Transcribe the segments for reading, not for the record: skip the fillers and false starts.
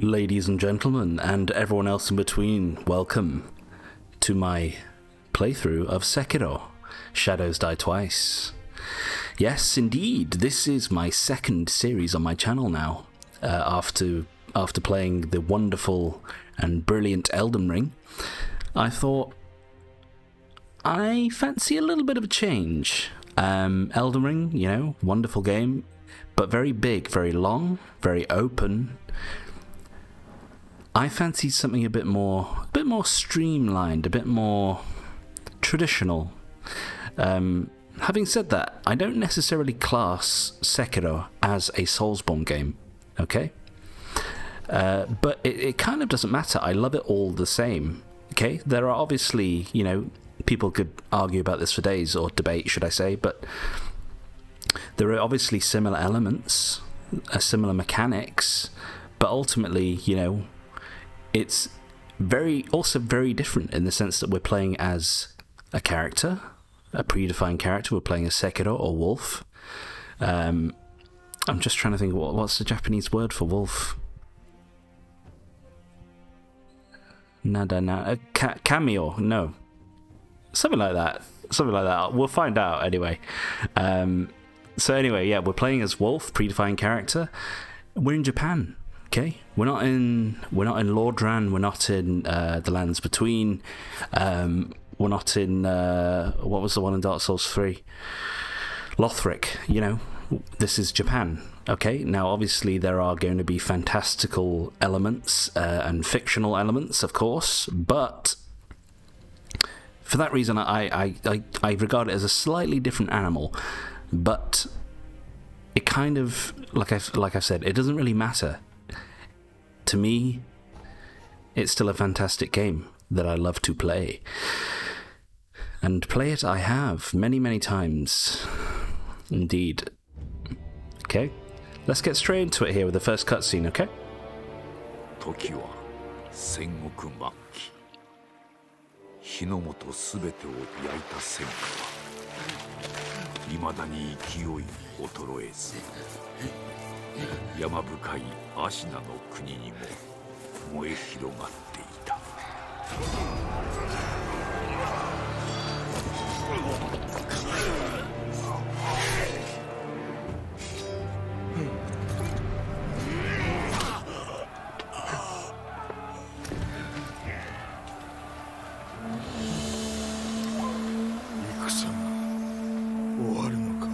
Ladies and gentlemen, and everyone else in between, welcome to my playthrough of Sekiro, Shadows Die Twice. Yes, indeed, this is my second series on my channel now, after playing the wonderful and brilliant Elden Ring. I thought, I fancy a little bit of a change. Elden Ring, you know, wonderful game, but very big, very long, very open. I fancy something a bit more streamlined, a bit more traditional. Having said that, I don't necessarily class Sekiro as a Soulsborne game, okay? But it kind of doesn't matter. I love it all the same, okay? There are obviously, you know, people could argue about this for days, or debate, should I say, but there are obviously similar elements, similar mechanics, but ultimately, you know, it's also very different in the sense that we're playing as a character, a predefined character. We're playing as Sekiro or Wolf. I'm just trying to think, what's the Japanese word for wolf? Cameo? No. Something like that. We'll find out anyway. So anyway, yeah, we're playing as Wolf, predefined character. We're in Japan. Okay, we're not in Lordran, we're not in the Lands Between, we're not in what was the one in Dark Souls 3? Lothric. You know, this is Japan. Okay, now obviously there are going to be fantastical elements and fictional elements, of course, but for that reason I regard it as a slightly different animal. But it kind of, like I've said, it doesn't really matter. To me, it's still a fantastic game that I love to play. And play it I have many, many times. Indeed. Okay, let's get straight into it here with the first cutscene, okay? 時は戦国末期。日の本すべてを焼いた戦火は未だに勢い衰えず。山深いアシナの国にも燃え広がっていた。戦が終わるのか。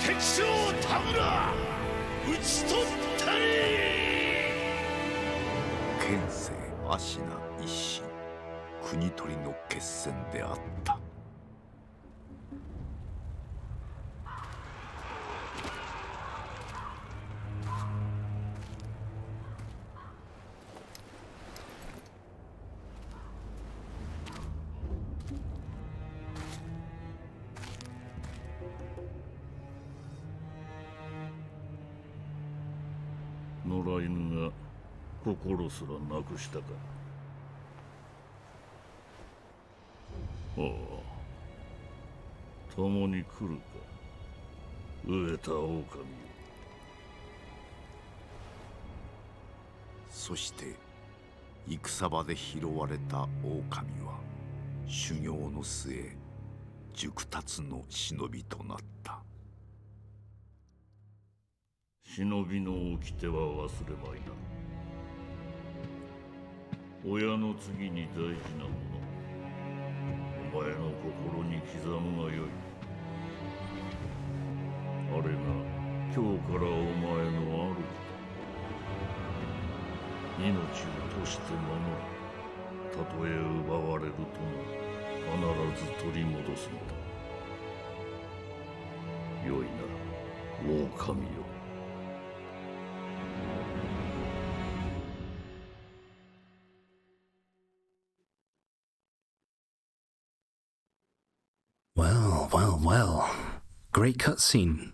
敵将田村討ち取ったり。剣聖アシナ一心、国取りの決戦であった。野良犬が心すらなくしたか。ああ、共に来るか、飢えた狼よ。そして戦場で拾われた狼は修行の末熟達の忍びとなった。忍びの掟は忘れまいな。親の次に大事なもの、お前の心に刻むがよい。あれが今日からお前の主だ。命を賭して守る。たとえ奪われるとも必ず取り戻すのだ。よいな、狼よ。Well, well, well. Great cutscene.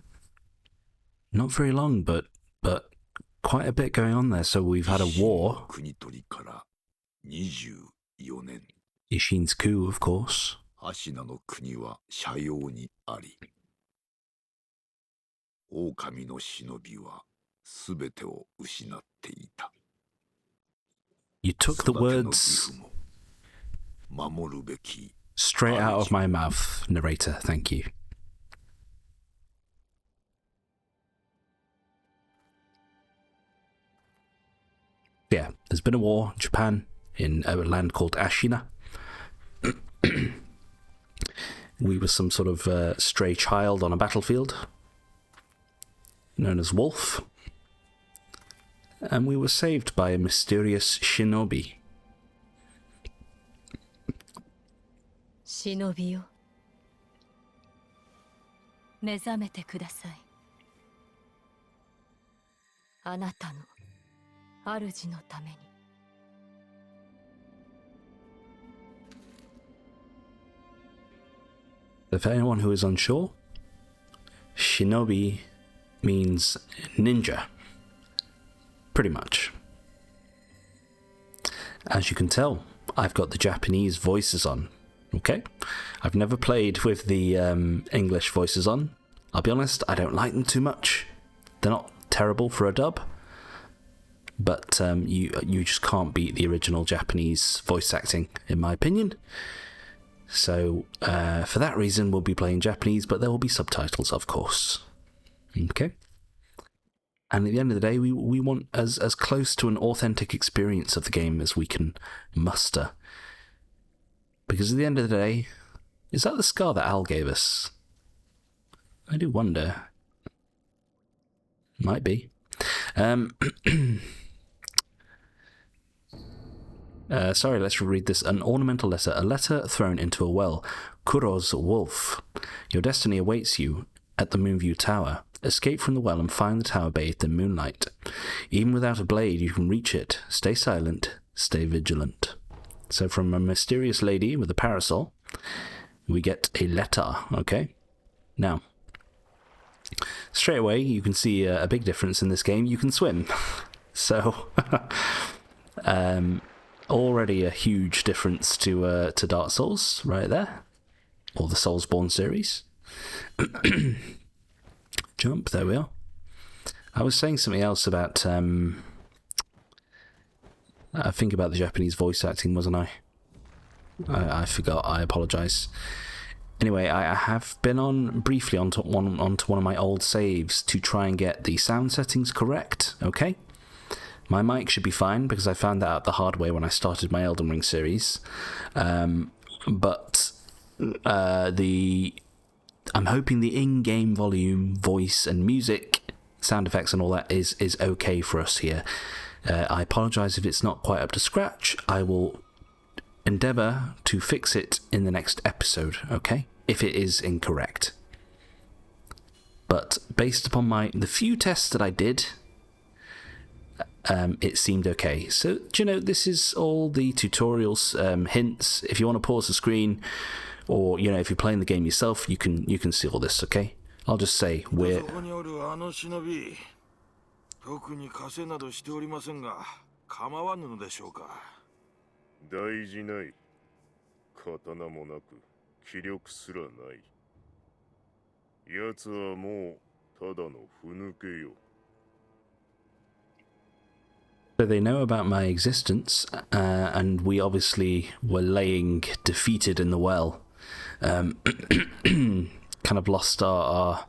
Not very long, but quite a bit going on there. So we've had a war. 国取りから24年。 Ishin's coup, of course. アシナの国は斜陽にあり。狼の忍びはすべてを失っていた。 You took the words 守るべき straight out of my mouth, narrator. Thank you. Yeah, there's been a war in Japan in a land called Ashina. We were some sort of stray child on a battlefield known as Wolf. And we were saved by a mysterious shinobi. 忍びよ、目覚めてください。あなたの主のために。For anyone who is unsure, shinobi means ninja. Pretty much. As you can tell, I've got the Japanese voices on. Okay? I've never played with the English voices on. I'll be honest, I don't like them too much. They're not terrible for a dub. But you just can't beat the original Japanese voice acting, in my opinion. So, for that reason, we'll be playing Japanese, but there will be subtitles, of course. Okay? And at the end of the day, we want as close to an authentic experience of the game as we can muster. Because at the end of the day, is that the scar that Al gave us? I do wonder. Might be. Sorry, let's read this. An ornamental letter. A letter thrown into a well. Kuro's wolf. Your destiny awaits you at the Moonview Tower. Escape from the well and find the tower bathed in moonlight. Even without a blade, you can reach it. Stay silent. Stay vigilant. So from a mysterious lady with a parasol, we get a letter, okay? Now, straight away, you can see a big difference in this game. You can swim. So, already a huge difference to Dark Souls right there, or the Soulsborne series. Jump, there we are. I was saying something else about, I think about the Japanese voice acting, wasn't I? I forgot, I apologise. Anyway, I have been briefly onto one of my old saves to try and get the sound settings correct, okay? My mic should be fine because I found that out the hard way when I started my Elden Ring series. But I'm hoping the in-game volume, voice and music, sound effects and all that is okay for us here. I apologise if it's not quite up to scratch. I will endeavour to fix it in the next episode, okay? If it is incorrect. But based upon the few tests that I did, it seemed okay. So, do you know, this is all the tutorials, hints. If you want to pause the screen, or, you know, if you're playing the game yourself, you can see all this, okay? I'll just say we're... 特に稼などしておりませんが、構わぬのでしょうか。大事ない。刀もなく、気力すらない。奴はもうただのふぬけよ。So they know about my existence, and we obviously were laying defeated in the well. Kind of lost our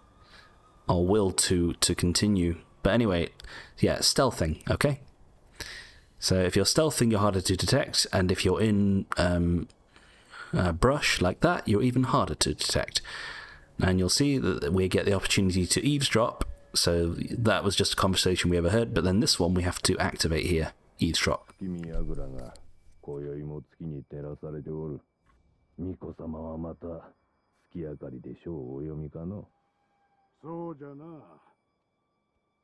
will to continue. But anyway, yeah, stealthing, okay? So if you're stealthing, you're harder to detect, and if you're in brush like that, you're even harder to detect. And you'll see that we get the opportunity to eavesdrop, so that was just a conversation we ever heard, but then this one we have to activate here, eavesdrop. 君櫓が今宵も月に照らされておる。巫女様はまた月明かりで書をお読みかの。そうじゃな。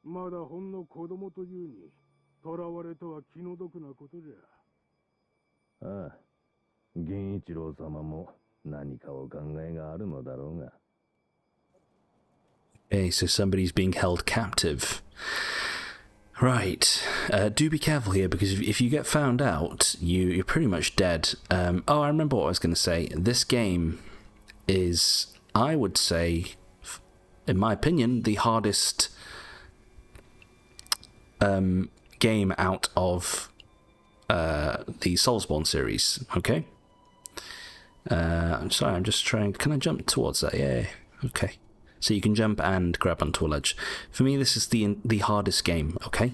まだほんの子供というに、囚われとは気の毒なことじゃ。ああ、源一郎様も何かお考えがあるのだろうが。Okay, so somebody's being held captive. Right. Do be careful here, because if you get found out, you're pretty much dead. Oh, I remember what I was going to say. This game is, I would say, in my opinion, the hardest game out of the Soulsborne series. Okay. I'm sorry, I'm just trying. Can I jump towards that? Yeah. Okay. So you can jump and grab onto a ledge. For me, this is the hardest game. Okay.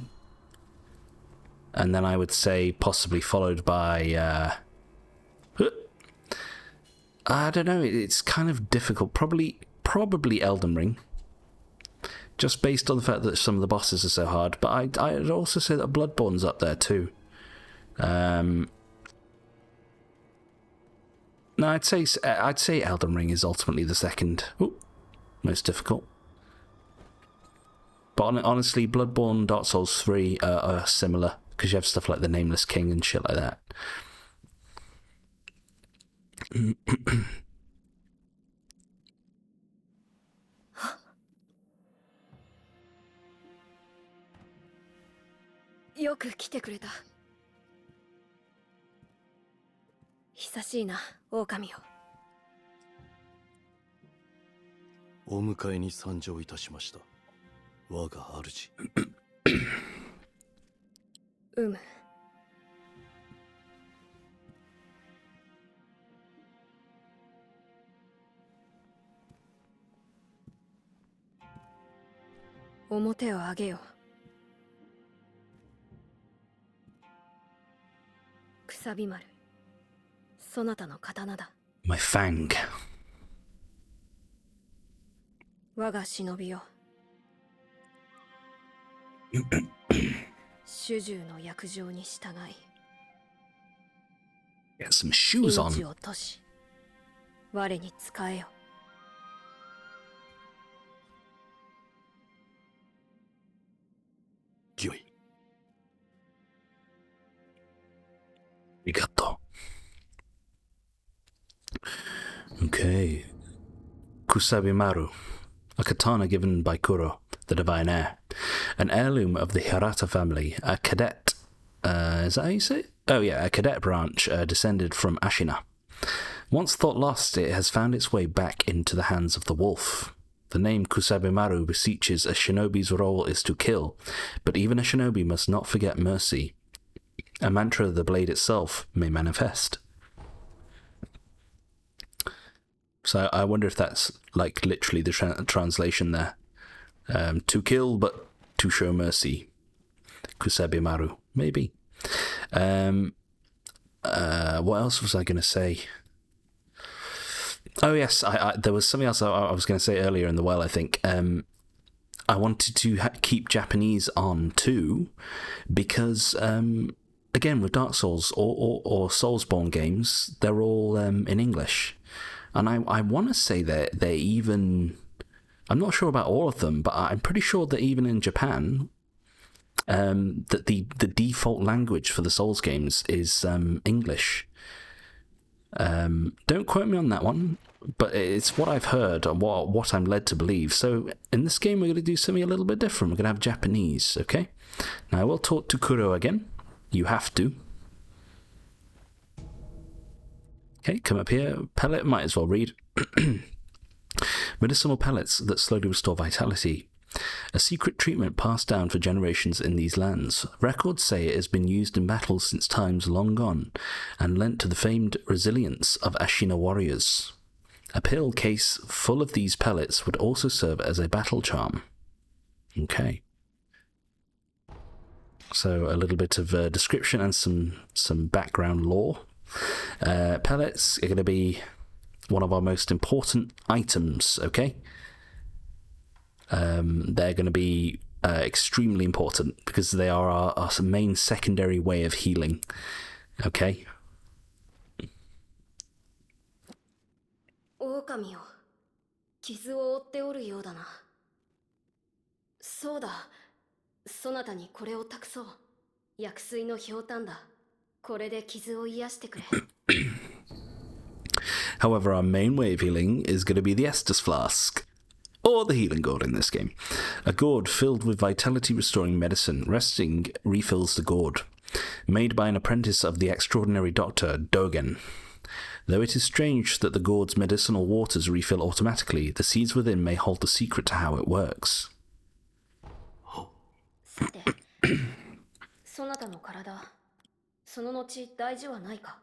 And then I would say possibly followed by. I don't know. It's kind of difficult. Probably Elden Ring. Just based on the fact that some of the bosses are so hard. But I'd also say that Bloodborne's up there too. No, I'd say Elden Ring is ultimately the second most difficult. But honestly, Bloodborne, Dark Souls 3 are similar, because you have stuff like the Nameless King and shit like that.よく来てくれた。久しいな、狼よ。お迎えに参上いたしました。我が主。表を上げよ。くさび丸、そなたの刀だ。My fang. 我が忍びよ。主従の約定に従い。Get some shoes on. 命を賭し、我に仕えよ。御意。Arigato. Okay. Kusabimaru. A katana given by Kuro, the divine heir. An heirloom of the Hirata family, a cadet. Is that how you say it? Oh yeah, a cadet branch descended from Ashina. Once thought lost, it has found its way back into the hands of the wolf. The name Kusabimaru beseeches a shinobi's role is to kill, but even a shinobi must not forget mercy. A mantra the blade itself may manifest. So I wonder if that's like literally the translation there. To kill, but to show mercy. Kusabimaru. Maybe. What else was I going to say? Oh yes, there was something else I was going to say earlier in the well, I think. I wanted to keep Japanese on too, because again, with Dark Souls or Soulsborne games, they're all in English. And I want to say that they're even... I'm not sure about all of them, but I'm pretty sure that even in Japan, that the default language for the Souls games is English. Don't quote me on that one, but it's what I've heard and what I'm led to believe. So in this game, we're going to do something a little bit different. We're going to have Japanese, okay? Now, I will talk to Kuro again. You have to. Okay, come up here. Pellet, might as well read. Medicinal pellets that slowly restore vitality. A secret treatment passed down for generations in these lands. Records say it has been used in battles since times long gone, and lent to the famed resilience of Ashina warriors. A pill case full of these pellets would also serve as a battle charm. Okay. So a little bit of description and some background lore. Pellets are going to be one of our most important items, okay? They're going to be extremely important because they are our main secondary way of healing, okay? 狼よ、傷を負っておるようだな。そうだ、そなたにこれを託そう。薬水のひょうたんだ。これで傷を癒してくれ。However, our main way of healing is going to be the Estus Flask, or the healing gourd in this game. A gourd filled with vitality-restoring medicine. Resting refills the gourd. Made by an apprentice of the extraordinary doctor Dogen. Though it is strange that the gourd's medicinal waters refill automatically, the seeds within may hold the secret to how it works. さて、そなたの体、その後大事はないか？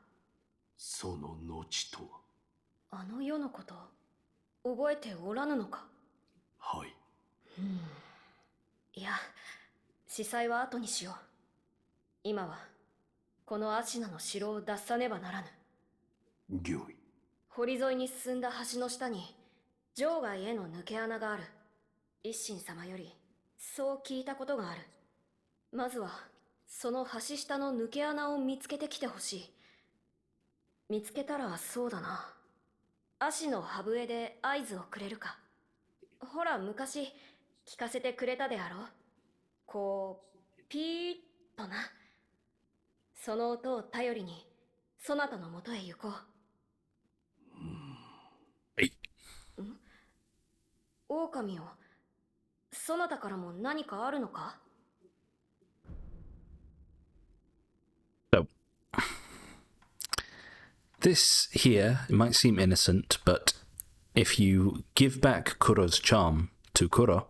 その後とは。あの世のこと、覚えておらぬのか？はい。いや、司祭は後にしよう。今は、このアシナの城を脱さねばならぬ。御意。堀沿いに進んだ橋の下に、場外への抜け穴がある。一心様より、そう聞いたことがある。まずは、その橋下の抜け穴を見つけてきてほしい。見つけたらそうだな。足の歯笛で合図をくれるか。ほら、昔、聞かせてくれたであろう。こう、ピーッとな。その音を頼りに、そなたのもとへ行こう。狼よ、そなたからも何かあるのか？ So, this here, it might seem innocent, but if you give back Kuro's charm to Kuro,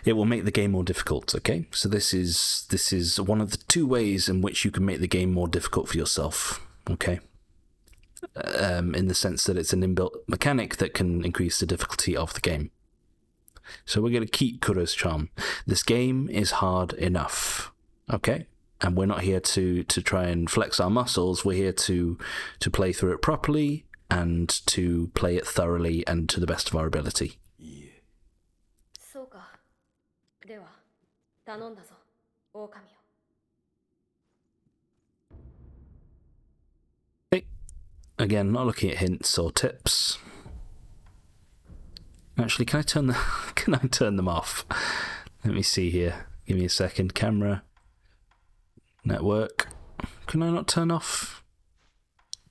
it will make the game more difficult, okay? So this is one of the two ways in which you can make the game more difficult for yourself, okay? In the sense that it's an inbuilt mechanic that can increase the difficulty of the game. So we're going to keep Kuro's charm. This game is hard enough, okay? And we're not here to try and flex our muscles. We're here to play through it properly and to play it thoroughly and to the best of our ability. そうか。では、頼んだぞ、狼よ。Okay. Again, not looking at hints or tips. Actually, can I turn them off? Let me see here. Give me a second. Camera. Network. Can I not turn off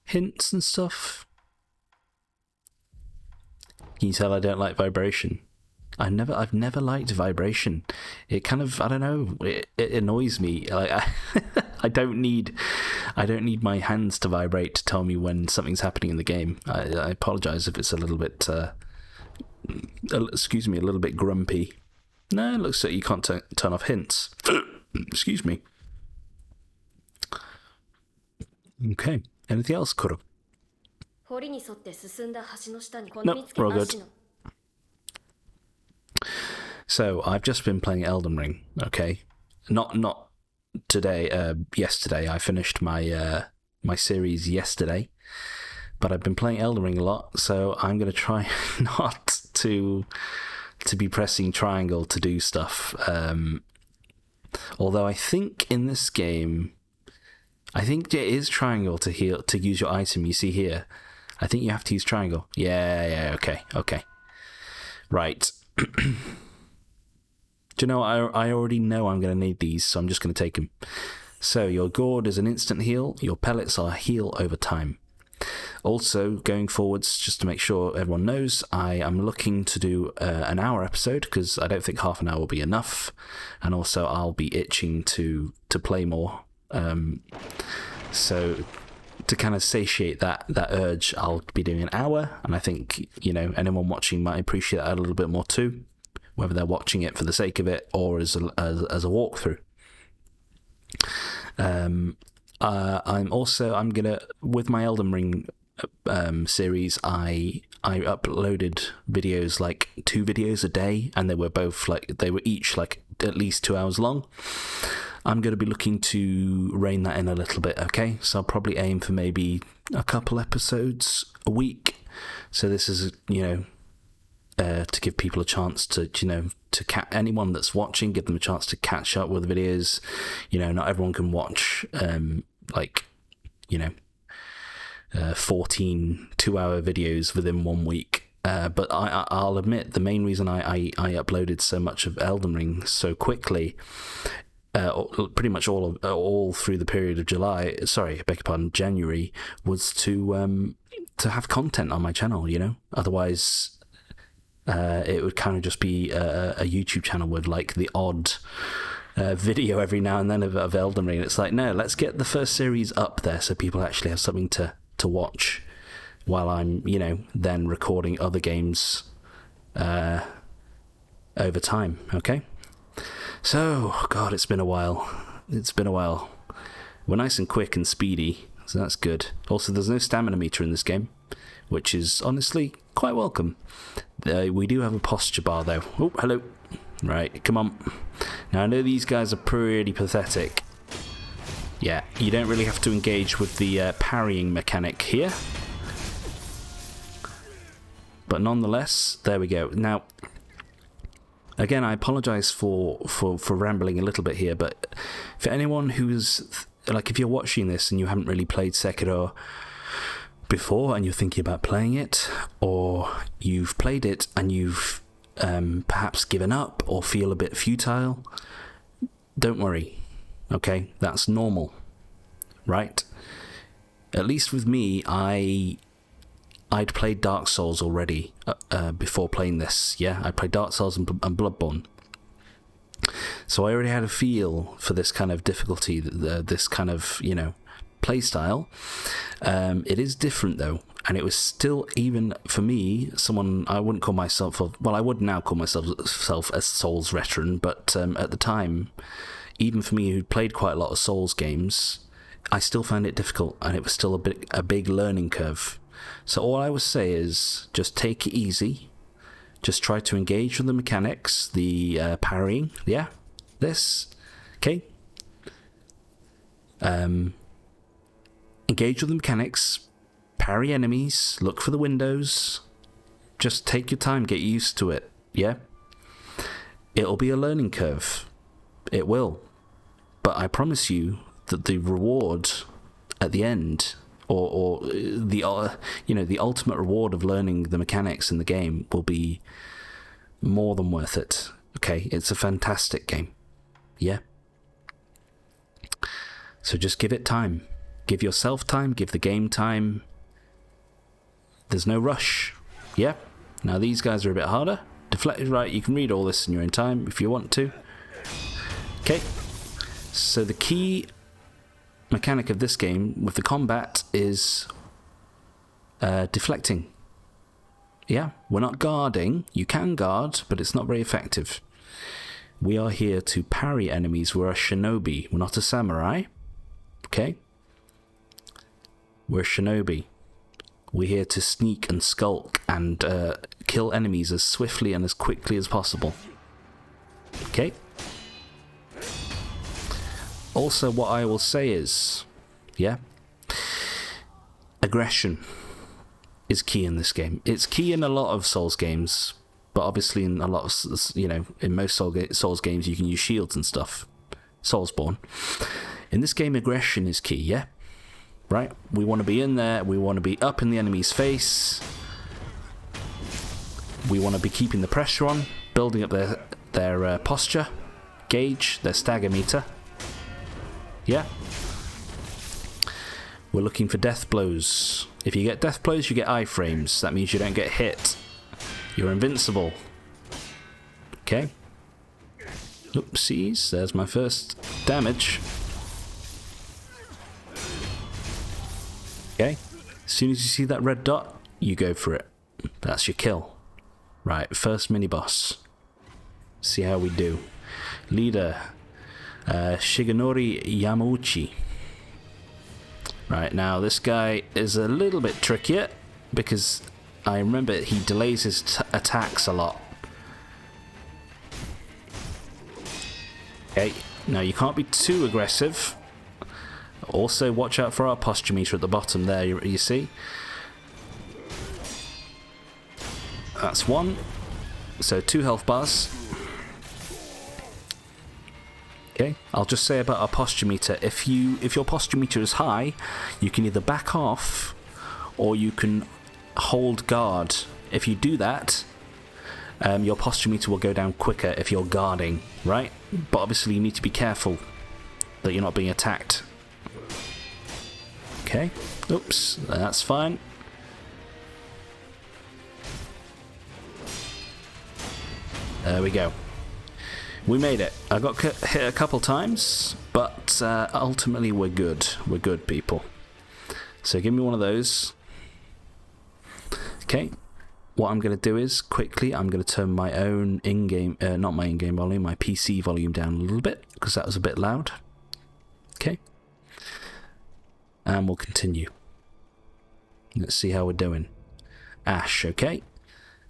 hints and stuff? Can you tell I don't like vibration? I've never liked vibration. It kind of, I don't know, it annoys me. Like I don't need my hands to vibrate to tell me when something's happening in the game. I apologize if it's a little bit excuse me, a little bit grumpy. No, it looks like you can't turn off hints. Excuse me. Okay. Anything else, Kuro? Nope, we're all good. So, I've just been playing Elden Ring, okay? Not today, yesterday. I finished my my series yesterday. But I've been playing Elden Ring a lot, so I'm going to try not to be pressing triangle to do stuff. Although I think in this game, I think it is triangle to heal, to use your item. You see here, I think you have to use triangle. Yeah, okay. Right. Do you know, I already know I'm going to need these, so I'm just going to take them. So your gourd is an instant heal. Your pellets are heal over time. Also, going forwards, just to make sure everyone knows, I am looking to do an hour episode, because I don't think half an hour will be enough. And also, I'll be itching to play more. So, to kind of satiate that urge, I'll be doing an hour. And I think, you know, anyone watching might appreciate that a little bit more too, whether they're watching it for the sake of it or as a walkthrough. I'm gonna, with my Elden Ring series, I uploaded videos, like 2 videos a day, and they were each like at least 2 hours long. I'm going to be looking to rein that in a little bit, okay? So I'll probably aim for maybe a couple episodes a week. So this is, you know, to give people a chance to, you know, anyone that's watching, give them a chance to catch up with the videos. You know, not everyone can watch, like, you know, 14 2-hour videos within 1 week. But I'll admit, the main reason I uploaded so much of Elden Ring so quickly, pretty much all through the period of January, was to have content on my channel, you know? Otherwise, it would kind of just be a YouTube channel with like the odd video every now and then of Elden Ring. It's like, no, let's get the first series up there so people actually have something to watch while I'm, you know, then recording other games over time, okay? So, God, it's been a while. We're nice and quick and speedy, so that's good. Also, there's no stamina meter in this game, which is honestly quite welcome. We do have a posture bar, though. Oh, hello. Right, come on. Now, I know these guys are pretty pathetic. Yeah, you don't really have to engage with the parrying mechanic here. But nonetheless, there we go. Now, again, I apologize for rambling a little bit here, but for anyone who's, like, if you're watching this and you haven't really played Sekiro before and you're thinking about playing it, or you've played it and you've perhaps given up or feel a bit futile, don't worry, okay? That's normal, right? At least with me, I'd played Dark Souls already before playing this. Yeah, I played Dark Souls and Bloodborne. So I already had a feel for this kind of difficulty, this kind of, you know, play style. It is different though, and it was still, even for me, someone I wouldn't call myself, well, I would now call myself a Souls veteran, but at the time, even for me who played quite a lot of Souls games, I still found it difficult, and it was still a big learning curve. So all I would say is just take it easy. Just try to engage with the mechanics, the parrying. Yeah, this. Okay. Engage with the mechanics, parry enemies, look for the windows. Just take your time, get used to it. Yeah. It'll be a learning curve. It will. But I promise you that the reward at the end, or the you know, the ultimate reward of learning the mechanics in the game, will be more than worth it. Okay, it's a fantastic game. Yeah. So just give it time. Give yourself time, give the game time. There's no rush. Yeah. Now these guys are a bit harder. Deflected, right, you can read all this in your own time if you want to. Okay. So the key mechanic of this game with the combat is deflecting. Yeah, we're not guarding. You can guard, but it's not very effective. We are here to parry enemies. We're a shinobi. We're not a samurai. Okay? We're a shinobi. We're here to sneak and skulk and kill enemies as swiftly and as quickly as possible. Okay? Also, what I will say is, yeah, aggression is key in this game. It's key in a lot of Souls games, but obviously in a lot of, you know, in most Souls games you can use shields and stuff. Soulsborne. In this game, aggression is key, yeah? Right? We want to be in there, we want to be up in the enemy's face, we want to be keeping the pressure on, building up their posture, gauge, their stagger meter. Yeah? We're looking for death blows. If you get death blows, you get iframes. That means you don't get hit. You're invincible. Okay. Oopsies, there's my first damage. Okay. As soon as you see that red dot, you go for it. That's your kill. Right, first mini-boss. See how we do. Leader. Shigenori Yamauchi. Right, now this guy is a little bit trickier because I remember he delays his attacks a lot. Okay, now you can't be too aggressive. Also, watch out for our posture meter at the bottom there, you see. That's one. So 2 health bars. Okay, I'll just say about our posture meter. If your posture meter is high, you can either back off or you can hold guard. If you do that, your posture meter will go down quicker if you're guarding, right? But obviously you need to be careful that you're not being attacked. Okay, oops, that's fine. There we go. We made it. I got hit a couple times, but ultimately we're good. We're good, people. So give me one of those. Okay. What I'm going to do is, quickly, I'm going to turn my own in-game, not my in-game volume, my PC volume down a little bit, because that was a bit loud. Okay. And we'll continue. Let's see how we're doing. Ash, okay.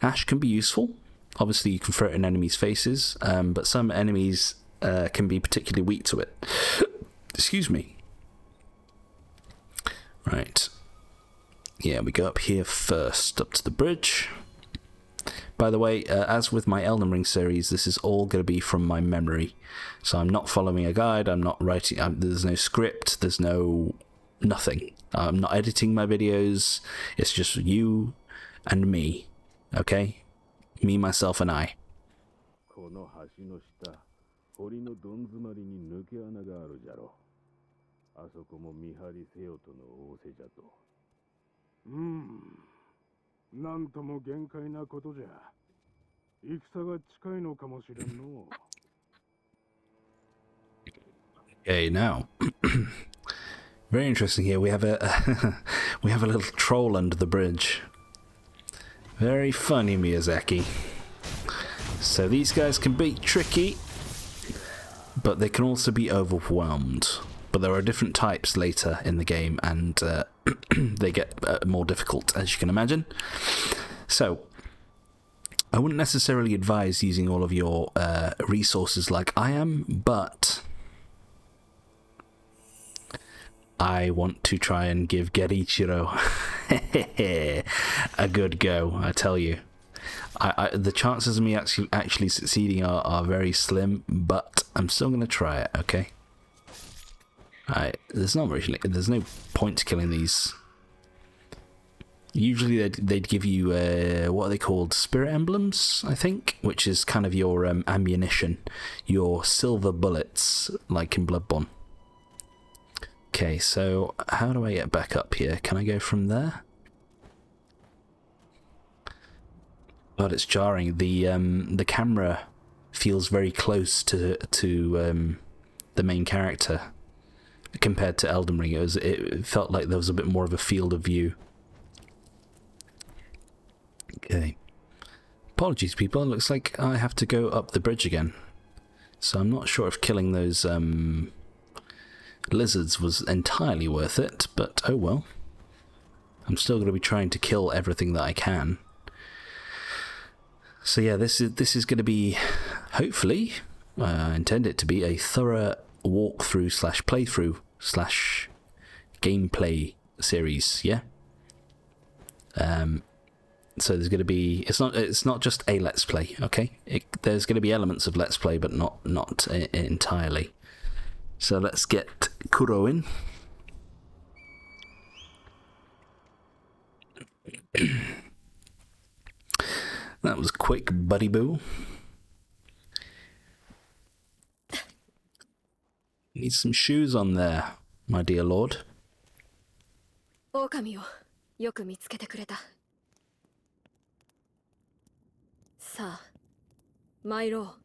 Ash can be useful. Obviously, you can throw it in enemies' faces, but some enemies can be particularly weak to it. Excuse me. Right. Yeah, we go up here first, up to the bridge. By the way, as with my Elden Ring series, this is all going to be from my memory. So I'm not following a guide, I'm not writing, there's no script, there's no nothing. I'm not editing my videos, it's just you and me, okay? Me, myself, and I. この橋の下、堀のどん詰まりに抜け穴があるじゃろ。あそこも見張りせよとの仰せじゃと。なんとも限界なことじゃ。戦が近いのかもしれんの。Okay, now. Very interesting here. We have a we have a little troll under the bridge. Very funny, Miyazaki. So these guys can be tricky, but they can also be overwhelmed. But there are different types later in the game, and they get more difficult, as you can imagine. So, I wouldn't necessarily advise using all of your resources like I am, but I want to try and give Gerichiro a good go, I tell you. The chances of me actually succeeding are very slim, but I'm still going to try it, okay? There's no point to killing these. Usually they'd give you, what are they called? Spirit emblems, I think? Which is kind of your ammunition. Your silver bullets, like in Bloodborne. Okay, so how do I get back up here? Can I go from there? God, it's jarring. The camera feels very close to the main character compared to Elden Ring. It felt like there was a bit more of a field of view. Okay. Apologies, people. It looks like I have to go up the bridge again. So I'm not sure if killing those lizards was entirely worth it, but oh well. I'm still going to be trying to kill everything that I can. So yeah, this is going to be, hopefully, I intend it to be a thorough walkthrough slash playthrough slash gameplay series, yeah? So there's going to be, it's not just a let's play, okay? There's going to be elements of let's play, but not entirely. So let's get Kuro in. That was quick, buddy boo. Need some shoes on there, my dear lord. 狼をよく見つけてくれた。さあ、参ろ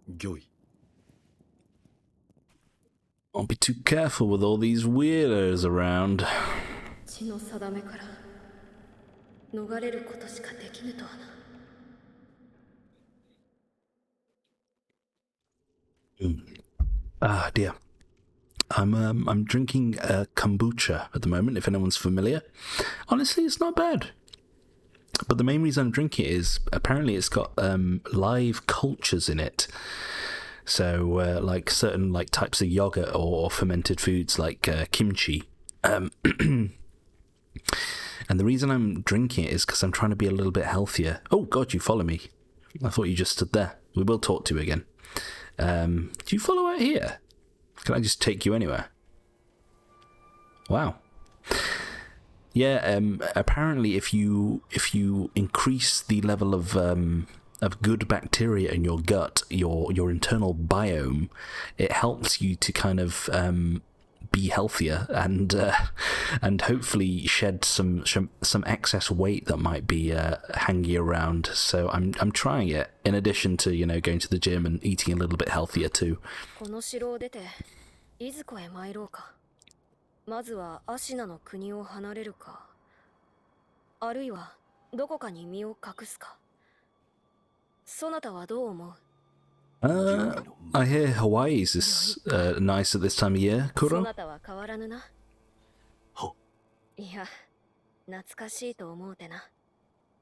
う。御意。I'll be too careful with all these weirdos around. 血の定めから逃れることしかできぬとはな。Ah, dear. I'm drinking kombucha at the moment, if anyone's familiar. Honestly, it's not bad. But the main reason I'm drinking it is apparently it's got live cultures in it. So like certain like types of yogurt or fermented foods like kimchi. And the reason I'm drinking it is because I'm trying to be a little bit healthier. Oh God, you follow me. I thought you just stood there. We will talk to you again. Do you follow out here? Can I just take you anywhere? Wow. Yeah, apparently if you increase the level of good bacteria in your gut, your internal biome, it helps you to kind of be healthier and hopefully shed some excess weight that might be hanging around. So I'm trying it in addition to going to the gym and eating a little bit healthier too. この城を出ていずこへ参ろうか。まずはアシナの国を離れるか、あるいはどこかに身を隠すか。そなたはどう思う？ I hear Hawaii is nice at this time of year, そ Kuro. なたは変わらぬな。いや、懐かしいと思うてな。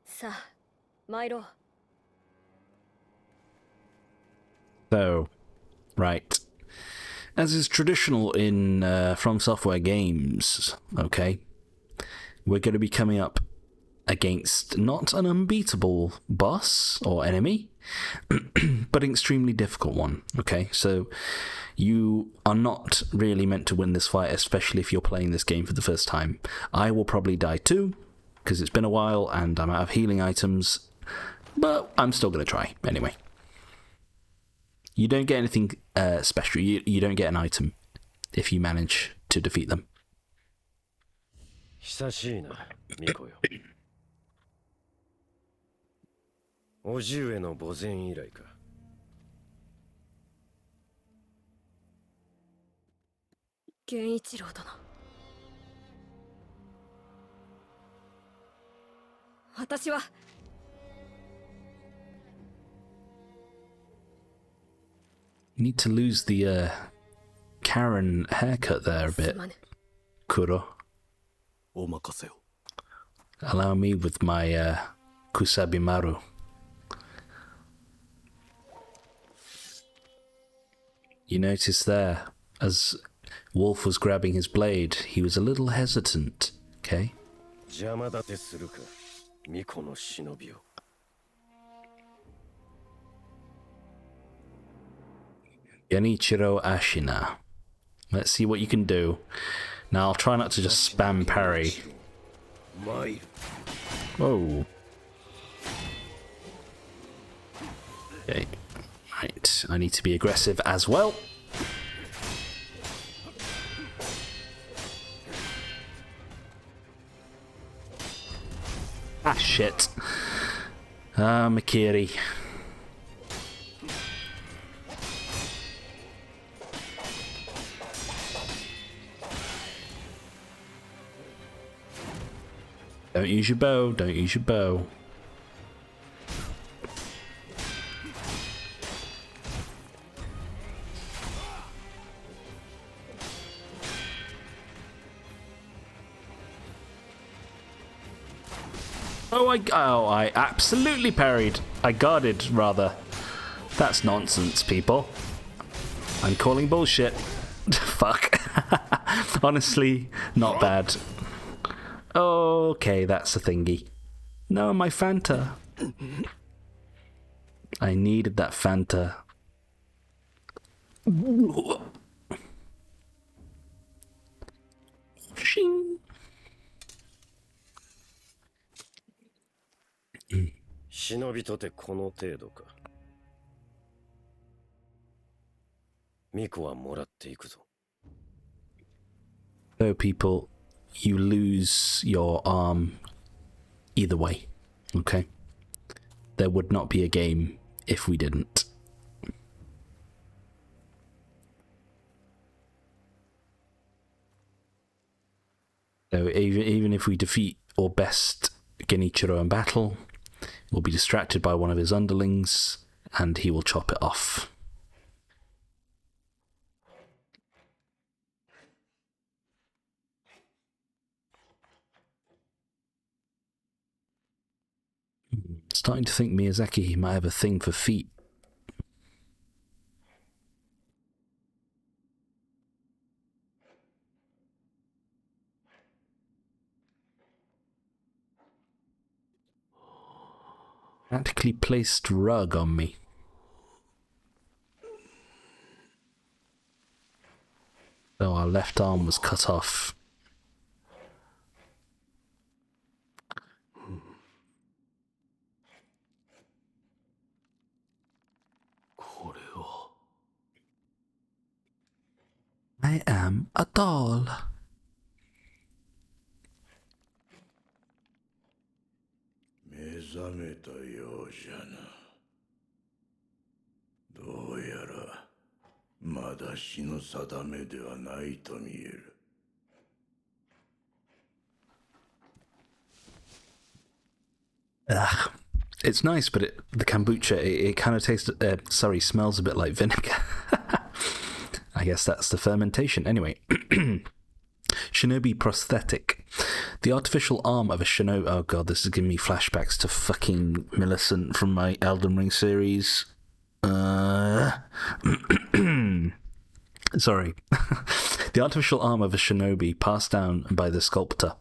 さあ、参ろう。So, right. As is traditional in From Software games, okay, we're going to be coming up against not an unbeatable boss or enemy, but an extremely difficult one, okay? So you are not really meant to win this fight, especially if you're playing this game for the first time. I will probably die too, because it's been a while and I'm out of healing items, but I'm still going to try anyway. You don't get anything special. You don't get an item if you manage to defeat them. 久しいな、ミコよ。叔父上の墓前以来か。源一郎殿。私は You need to lose the Karen haircut there a bit, Kuro. Allow me with my Kusabimaru. You notice there, as Wolf was grabbing his blade, he was a little hesitant, okay? 邪魔立てするか、ミコの忍びを。Genichiro Ashina. Let's see what you can do. Now I'll try not to just spam parry. Whoa. Okay. Right. I need to be aggressive as well. Ah, shit. Ah, Makiri. Don't use your bow, don't use your bow. Oh, I absolutely parried. I guarded, rather. That's nonsense, people. I'm calling bullshit. Fuck. Honestly, not bad. Okay, that's a thingy. No, my Fanta. I needed that Fanta. Shing. 忍びとてこの程度か。ミコはもらっていくぞ。So, people, you lose your arm either way, okay? There would not be a game if we didn't. So even if we defeat or best Genichiro in battle, we'll be distracted by one of his underlings and he will chop it off. Starting to think Miyazaki might have a thing for feet. Practically placed rug on me. So our left arm was cut off. I am a doll. 目覚めたようじゃな。どうやらまだ死の定めではないと見える。Ugh. It's nice, but the kombucha, it kind of tastes, smells a bit like vinegar. I guess that's the fermentation. Anyway, shinobi prosthetic. The artificial arm of a shinobi... Oh god, this is giving me flashbacks to fucking Millicent from my Elden Ring series. Sorry. The artificial arm of a shinobi passed down by the sculptor.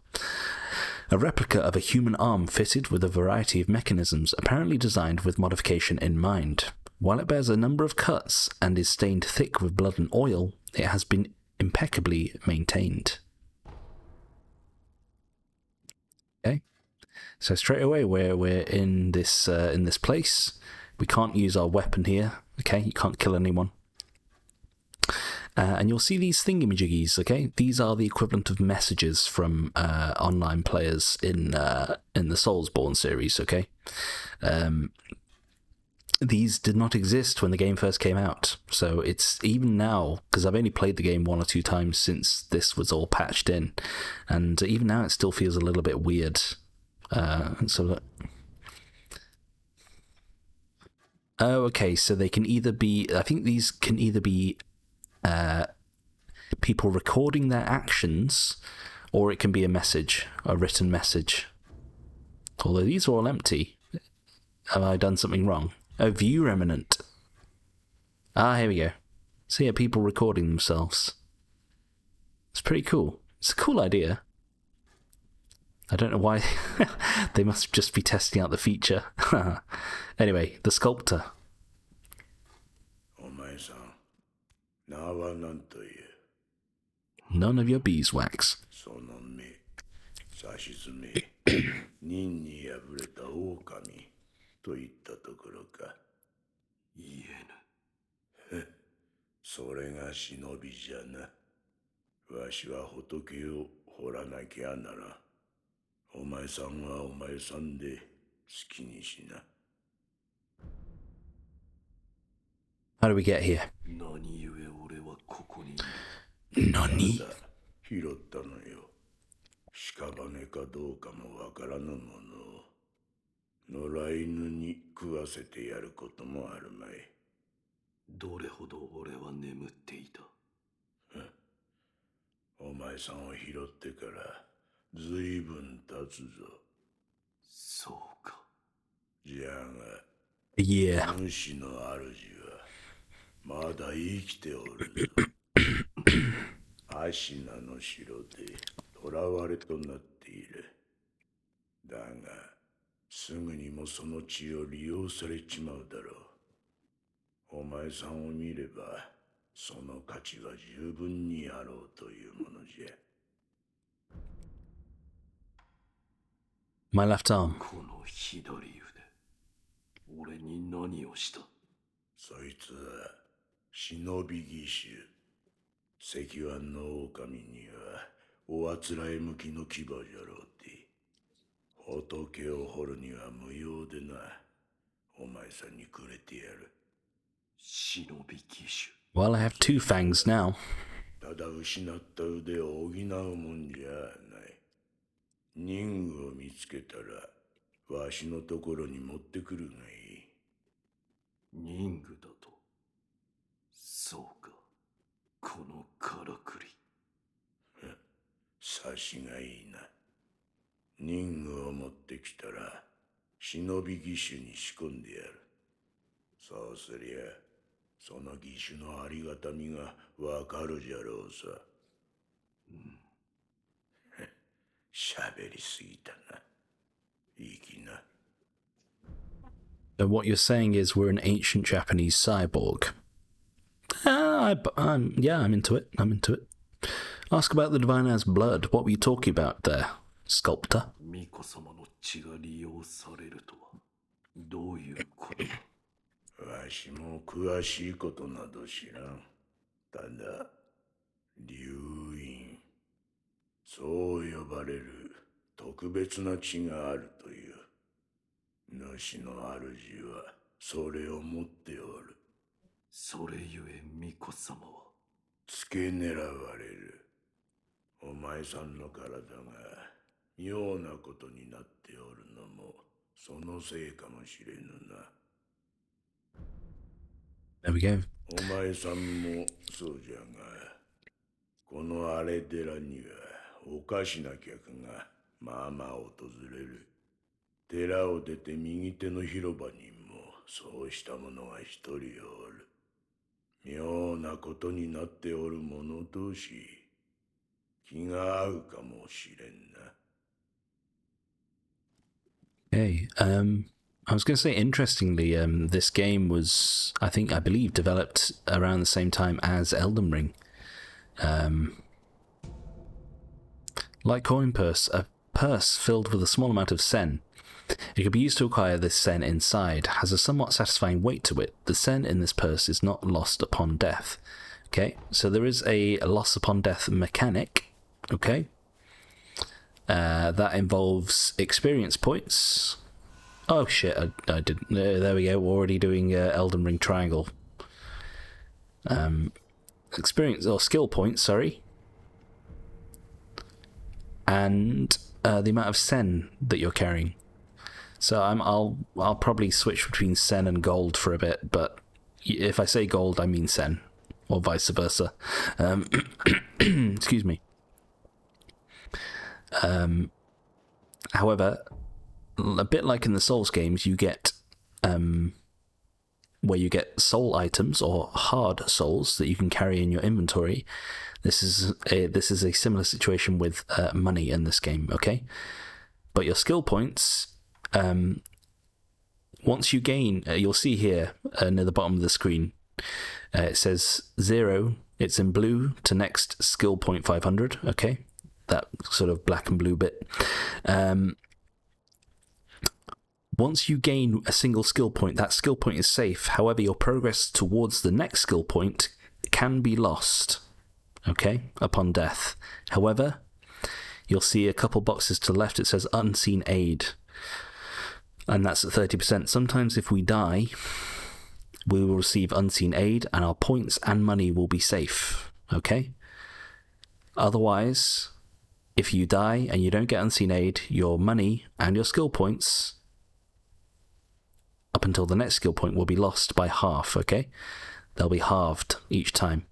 A replica of a human arm fitted with a variety of mechanisms, apparently designed with modification in mind. While it bears a number of cuts and is stained thick with blood and oil, it has been impeccably maintained. Okay, so straight away we're in this place. We can't use our weapon here. Okay, you can't kill anyone. And you'll see these thingamajiggies, okay? These are the equivalent of messages from online players in the Soulsborne series, okay? These did not exist when the game first came out. So it's even now, because I've only played the game 1 or 2 times since this was all patched in. And even now it still feels a little bit weird. So look. Oh, okay, so they can either be... I think these can either be... people recording their actions, or it can be a message, a written message. Although these are all empty. Have I done something wrong? A view remnant. Ah, here we go. So yeah, people recording themselves. It's pretty cool. It's a cool idea. I don't know why. They must just be testing out the feature. Anyway, the sculptor. None of your beeswax. 任に敗れた狼といったところか。言えぬ。それが忍びじゃな。わしは仏を掘らなきゃなら。お前さんはお前さんで好きにしな。How do we get here? 何故俺はここに。何？拾ったのよ。屍かどうかもわからぬものを野良犬に食わせてやることもあるまい。どれほど俺は眠っていた。お前さんを拾ってからずいぶん経つぞ。そうか。じゃが、主の主はまだ生きておるぞ。アシナの城で囚われとなっている。だが、すぐにもその血を利用されちまうだろう。お前さんを見れば、その価値は十分にあろうというものじゃ。My left arm. この左腕、俺に何をした？そいつは、忍び義手。石腕の狼にはおあつらえ向きの牙じゃろうて。仏を掘るには無用でな。お前さんにくれてやる。忍び義手。Well, I have 2 fangs now. ただ失った腕を補うもんじゃない。任具を見つけたら、わしのところに持ってくるがいい。任具だと。そうか。このからくり。察しがいいな。任具を持ってきたら、忍び義手に仕込んでやる。そうすりゃ、その義手のありがたみがわかるじゃろうさ。喋りすぎたな。いい気な。So what you're saying is we're an ancient Japanese cyborg. I'm into it. I'm into it. Ask about the divine as blood. What were you talking about there, sculptor? 巫女様の血が利用されるとはどういうことだ？わしも詳しいことなど知らん。ただ、流院。そう呼ばれる特別な地があるという。主の主はそれを持っておる。それゆえ巫女様は付け狙われる。お前さんの体が妙なことになっておるのもそのせいかもしれぬな。There we go. お前さんもそうじゃが、この荒れ寺にはおかしな客がまあまあ訪れる。寺を出て右手の広場にもそうした者が一人おる。妙なことになっておる者同士、気が合うかもしれんな。Okay. I was going to say, interestingly, this game was, I believe, developed around the same time as Elden Ring. Like Coin Purse, a purse filled with a small amount of sen. It could be used to acquire this sen inside, has a somewhat satisfying weight to it. The sen in this purse is not lost upon death. Okay, so there is a loss upon death mechanic. Okay. That involves experience points. Oh shit, I didn't. There we go, we're already doing Elden Ring Triangle. Experience, or skill points, sorry. And the amount of sen that you're carrying. So I'll probably switch between sen and gold for a bit, but if I say gold, I mean sen, or vice versa. Excuse me. However, a bit like in the Souls games, you get where you get soul items or hard souls that you can carry in your inventory. This is a similar situation with money in this game, okay? But your skill points, once you gain, you'll see here near the bottom of the screen, it says 0. It's in blue to next skill point 500, okay? That sort of black and blue bit. Once you gain a single skill point, that skill point is safe. However, your progress towards the next skill point can be lost, okay, upon death. However, you'll see a couple boxes to the left. It says unseen aid, and that's at 30%. Sometimes if we die, we will receive unseen aid, and our points and money will be safe, okay? Otherwise, if you die and you don't get unseen aid, your money and your skill points up until the next skill point will be lost by half, okay? They'll be halved each time.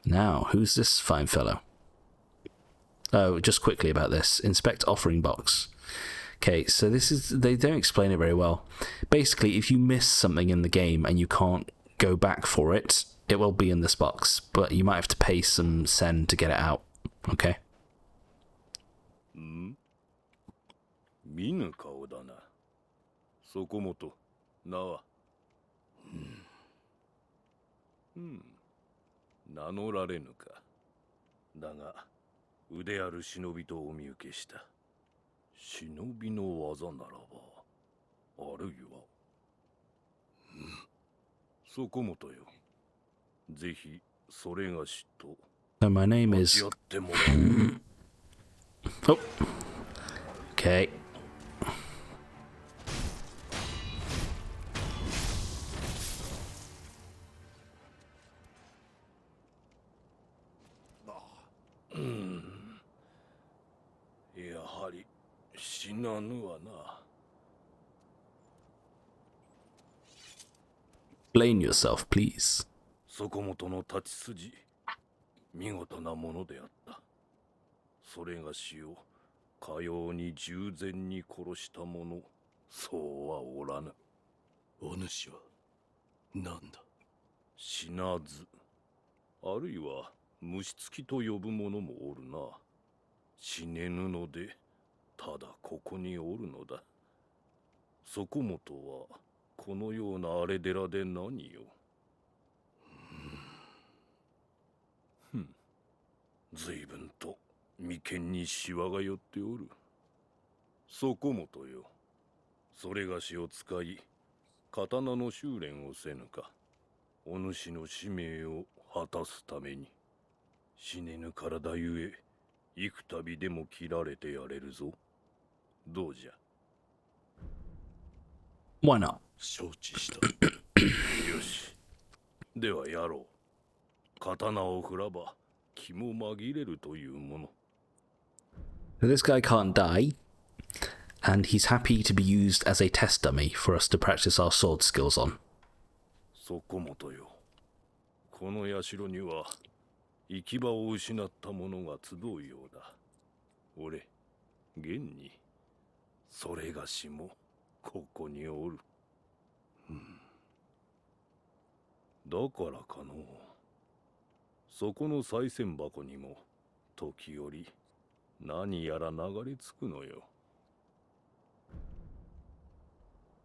Now, who's this fine fellow? Oh, just quickly about this. Inspect offering box. Okay, so this is... They don't explain it very well. Basically, if you miss something in the game and you can't go back for it, it will be in this box, but you might have to pay some sen to get it out, okay? 見ぬ顔だな。そこもと、名は。名乗られぬか。だが、腕ある忍びとお見受けした。忍びの技ならば、あるいは。そこもとよ。ぜひ、それがしと。So my name is... Oh. Okay. Explain yourself, please. そこもとの立ち筋、見事なものであった。それがしをかように従前に殺した者、そうはおらぬ。お主は何だ？死なず、あるいは虫つきと呼ぶ者もおるな。死ねぬので、ただここにおるのだ。そこもとはこのような荒れ寺で何よ。随分と眉間にシワが寄っておる。そこもとよ。それがしを使い、刀の修練をせぬか。お主の使命を果たすために死ねぬ体ゆえ幾度でも切られてやれるぞ。どうじゃ。 Why not? 承知した。よし。ではやろう。刀を振らば気も紛れるというもの。 So this guy can't die, and he's happy to be used as a test dummy for us to practice our sword skills on. そこもとよ。この社には行き場を失った者が集うようだ。俺、現にそれがしもここにおる。だからかの。そこの賽銭箱にも時折何やら流れ着くのよ。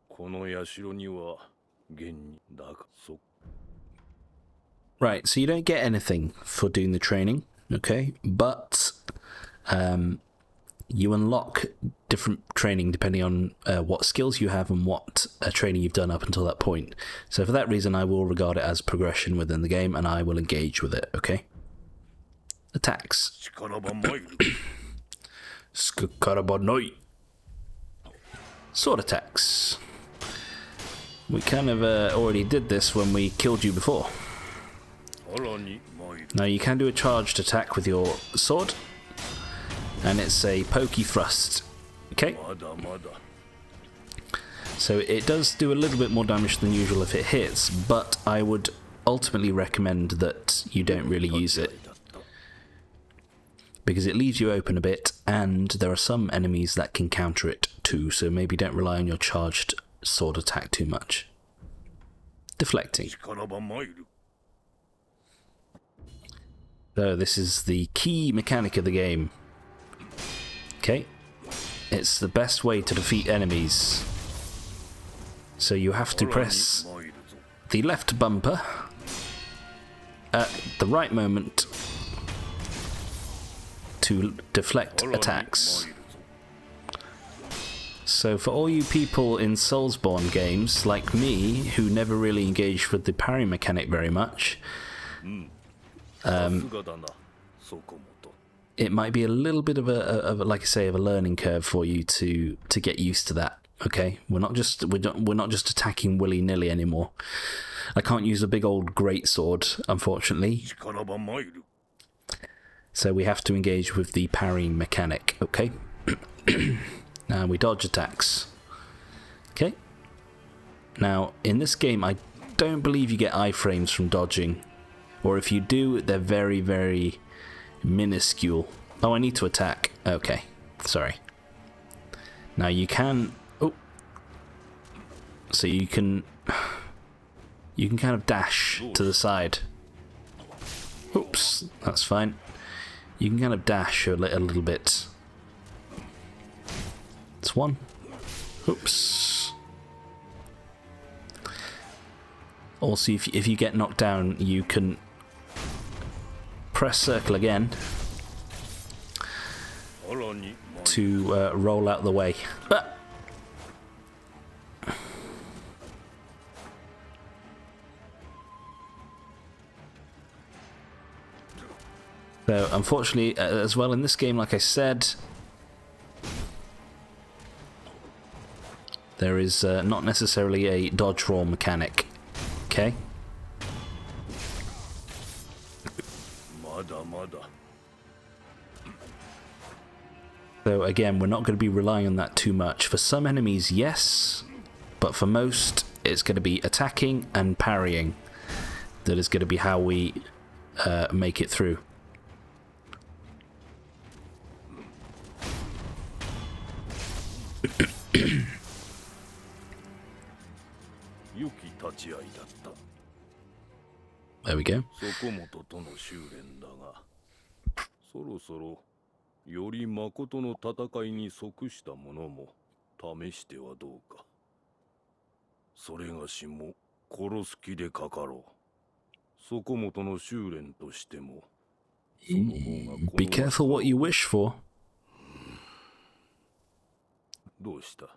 この社には現にだがそ。 Right, so you don't get anything for doing the training, okay? But you unlock different training depending on what skills you have and what training you've done up until that point. So for that reason, I will regard it as progression within the game, and I will engage with it, okay? Attacks. Skukarabanoi. Sword attacks. We kind of already did this when we killed you before. Now you can do a charged attack with your sword, and it's a pokey thrust. Okay? So it does do a little bit more damage than usual if it hits, but I would ultimately recommend that you don't really use it, because it leaves you open a bit, and there are some enemies that can counter it too, so maybe don't rely on your charged sword attack too much. Deflecting. So this is the key mechanic of the game. Okay, it's the best way to defeat enemies. So you have to press the left bumper at the right moment to deflect attacks. So for all you people in Soulsborne games, like me, who never really engaged with the parry mechanic very much, it might be a little bit of a like I say, of a learning curve for you to get used to that. Okay, we're not just attacking willy nilly anymore. I can't use a big old greatsword, unfortunately. So we have to engage with the parrying mechanic. Okay, and we dodge attacks. Okay. Now in this game, I don't believe you get iframes from dodging. Or if you do, they're very, very minuscule. Oh, I need to attack. Okay, sorry. Now you can... Oh. So you can kind of dash to the side. Oops, that's fine. You can kind of dash a little bit. It's one. Oops. Also, if you get knocked down, you can press circle again to roll out the way. So unfortunately, as well in this game, like I said, there is not necessarily a dodge roll mechanic. Okay. So again, we're not going to be relying on that too much. For some enemies, yes, but for most, it's going to be attacking and parrying. That is going to be how we make it through. There we go. より誠の戦いに即したものも試してはどうか。それがしも殺す気でかかろう。そこもとの修練としても。Be careful what you wish for. どうした？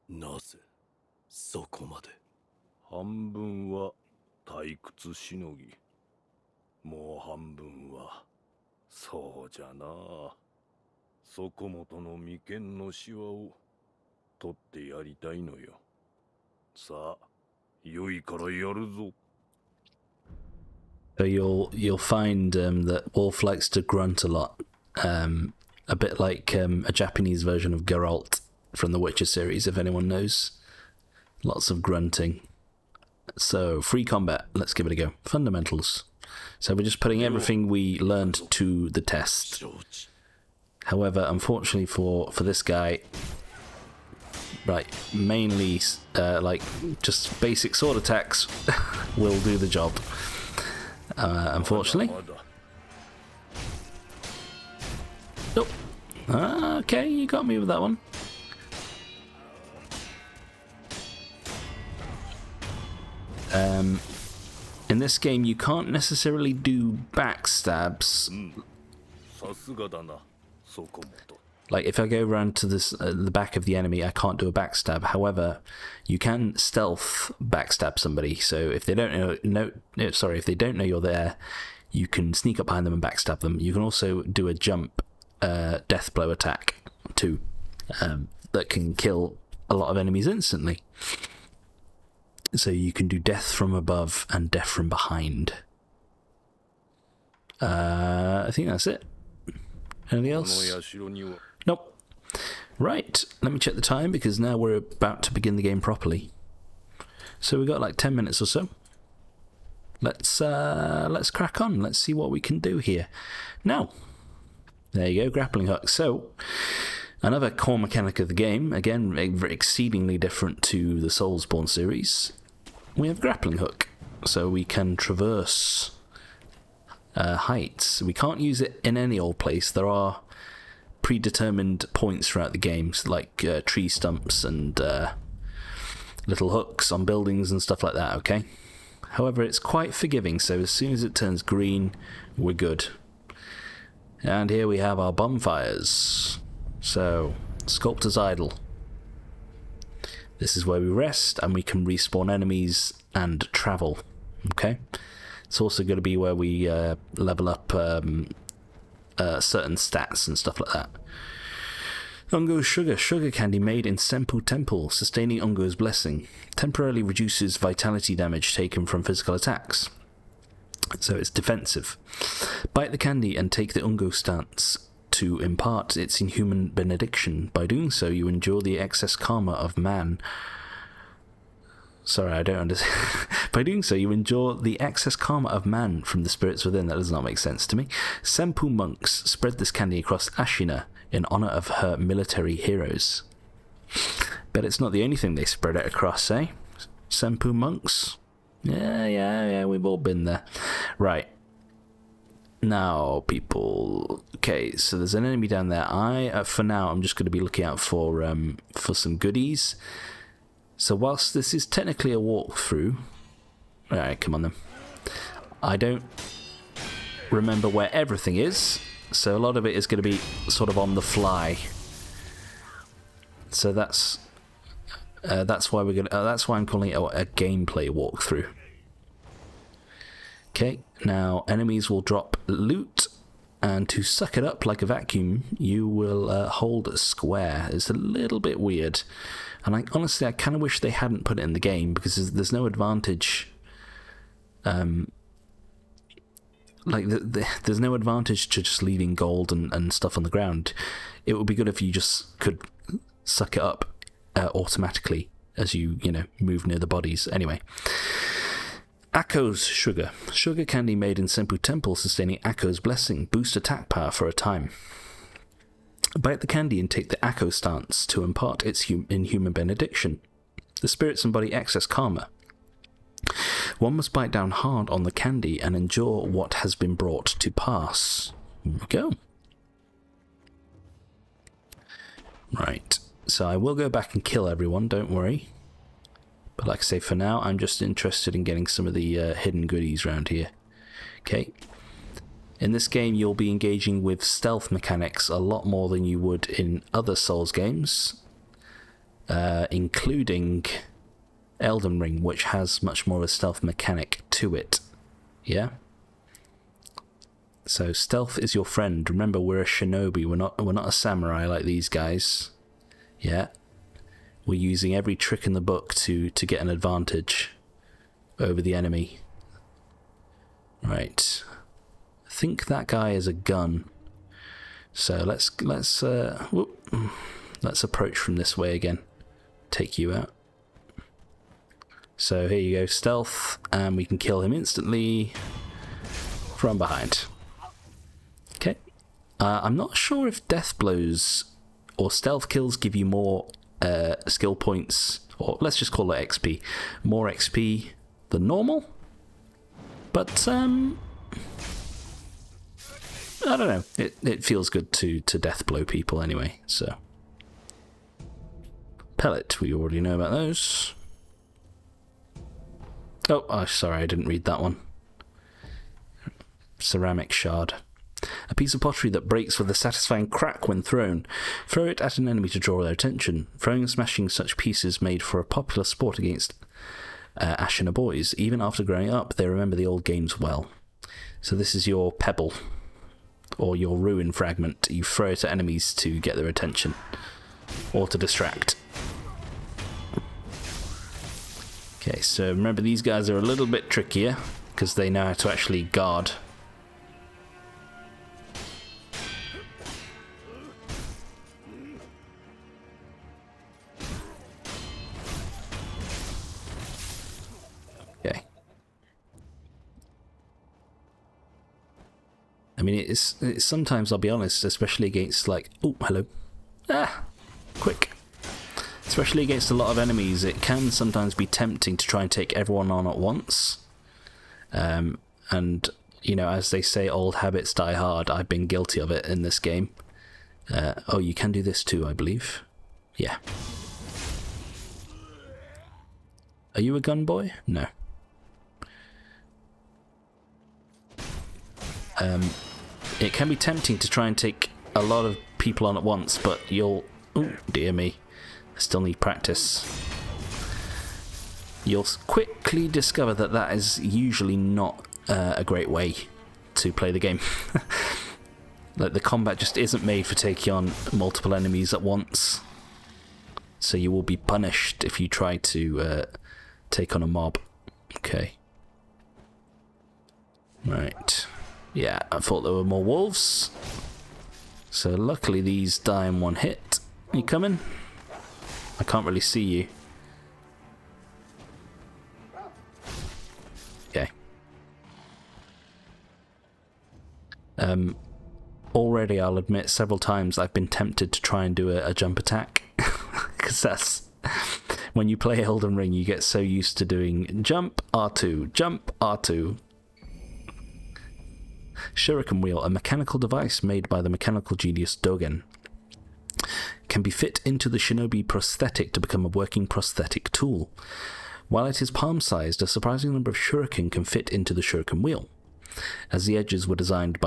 なぜそこまで？半分は退屈しのぎ、もう半分はそうじゃな。そこもとの眉間のシワを取ってやりたいのよ。さあ、良いからやるぞ。So you'll find that Wolf likes to grunt a lot, a bit like a Japanese version of Geralt from the Witcher series, if anyone knows. Lots of grunting. So free combat, let's give it a go. Fundamentals. So we're just putting everything we learned to the test. However, unfortunately for this guy, right, mainly like just basic sword attacks will do the job. Unfortunately. Nope. Okay, you got me with that one. In this game, you can't necessarily do backstabs. Like, if I go around to this the back of the enemy, I can't do a backstab. However, you can stealth backstab somebody. So if they don't know if they don't know you're there, you can sneak up behind them and backstab them. You can also do a jump death blow attack too, that can kill a lot of enemies instantly. So you can do death from above and death from behind. I think that's it. Anything else? Nope. Right, let me check the time because now we're about to begin the game properly. So we've got like 10 minutes or so. Let's crack on. Let's see what we can do here. Now, there you go, grappling hook. So, another core mechanic of the game, again, exceedingly different to the Soulsborne series. We have grappling hook, so we can traverse heights. We can't use it in any old place. There are predetermined points throughout the games, like tree stumps and little hooks on buildings and stuff like that, okay? However, it's quite forgiving, so as soon as it turns green, we're good. And here we have our bonfires. So, Sculptor's Idol. This is where we rest, and we can respawn enemies and travel, okay? It's also going to be where we level up certain stats and stuff like that. Ungo's Sugar. Sugar candy made in Senpu Temple. Sustaining Ungo's Blessing. Temporarily reduces vitality damage taken from physical attacks. So it's defensive. Bite the candy and take the Ungo stance to impart its inhuman benediction. By doing so, you endure the excess karma of man. Sorry, I don't understand. By doing so, you endure the excess karma of man from the spirits within. That does not make sense to me. Senpu monks spread this candy across Ashina in honor of her military heroes. Bet it's not the only thing they spread it across, eh? Senpu monks? Yeah, we've all been there. Right. Now, people. Okay, so there's an enemy down there. For now, I'm just going to be looking out for some goodies. So whilst this is technically a walkthrough, alright, come on then. I don't remember where everything is, so a lot of it is going to be sort of on the fly. So that's why we're going. That's why I'm calling it a gameplay walkthrough. Okay, now enemies will drop loot, and to suck it up like a vacuum, you will hold square. It's a little bit weird, and honestly, I kind of wish they hadn't put it in the game because there's no advantage. There's no advantage to just leaving gold and stuff on the ground. It would be good if you just could suck it up automatically as you move near the bodies. Anyway. Akko's Sugar. Sugar candy made in Senpu Temple, sustaining Akko's Blessing. Boost attack power for a time. Bite the candy and take the Akko stance to impart its inhuman benediction. The spirits embody excess karma. One must bite down hard on the candy and endure what has been brought to pass. Here we go. Right. So I will go back and kill everyone, don't worry. But like I say, for now, I'm just interested in getting some of the hidden goodies around here. Okay. In this game, you'll be engaging with stealth mechanics a lot more than you would in other Souls games, including Elden Ring, which has much more of a stealth mechanic to it. Yeah? So stealth is your friend. Remember, we're a shinobi. We're not a samurai like these guys. Yeah. We're using every trick in the book to get an advantage over the enemy. Right. I think that guy is a gun. So let's approach from this way again. Take you out. So here you go, stealth, and we can kill him instantly from behind. Okay. I'm not sure if death blows or stealth kills give you more skill points, or let's just call it XP. More XP than normal. But I don't know. It feels good to death blow people anyway. So pellet, we already know about those. Oh, sorry, I didn't read that one. Ceramic shard. A piece of pottery that breaks with a satisfying crack when thrown. Throw it at an enemy to draw their attention. Throwing and smashing such pieces made for a popular sport against Ashina boys. Even after growing up, they remember the old games well. So this is your pebble, or your ruin fragment. You throw it at enemies to get their attention, or to distract. Okay, so remember these guys are a little bit trickier, because they know how to actually guard. Okay. I mean, it's sometimes, I'll be honest, especially against like... Oh, hello. Quick. Especially against a lot of enemies, it can sometimes be tempting to try and take everyone on at once. And, you know, as they say, old habits die hard. I've been guilty of it in this game. Oh, you can do this too, I believe. Yeah. Are you a gun boy? No. It can be tempting to try and take a lot of people on at once, but you'll... Oh, dear me. I still need practice. You'll quickly discover that that is usually not a great way to play the game. Like, the combat just isn't made for taking on multiple enemies at once. So you will be punished if you try to take on a mob. Okay. Right. Yeah, I thought there were more wolves. So luckily these die in one hit. You coming? I can't really see you. Okay. Already, I'll admit, several times I've been tempted to try and do a jump attack. Because that's... When you play Elden Ring, you get so used to doing jump, R2, jump, R2. Shuriken wheel, a mechanical device made by the mechanical genius Dogen. Can be fit into the shinobi prosthetic to become a working prosthetic tool. While it is palm-sized, a surprising number of shuriken can fit into the shuriken wheel, as the edges were designed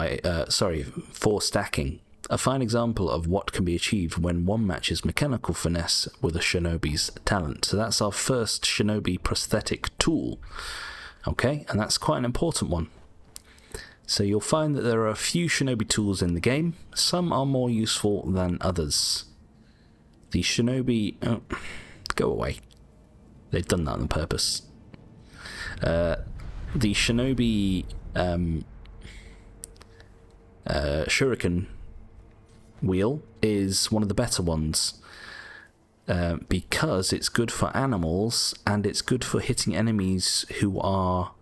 for stacking. A fine example of what can be achieved when one matches mechanical finesse with a shinobi's talent. So that's our first shinobi prosthetic tool. Okay, and that's quite an important one. So you'll find that there are a few shinobi tools in the game. Some are more useful than others. The shinobi... Oh, go away. They've done that on purpose. The shinobi shuriken wheel is one of the better ones. Because it's good for animals and it's good for hitting enemies who are...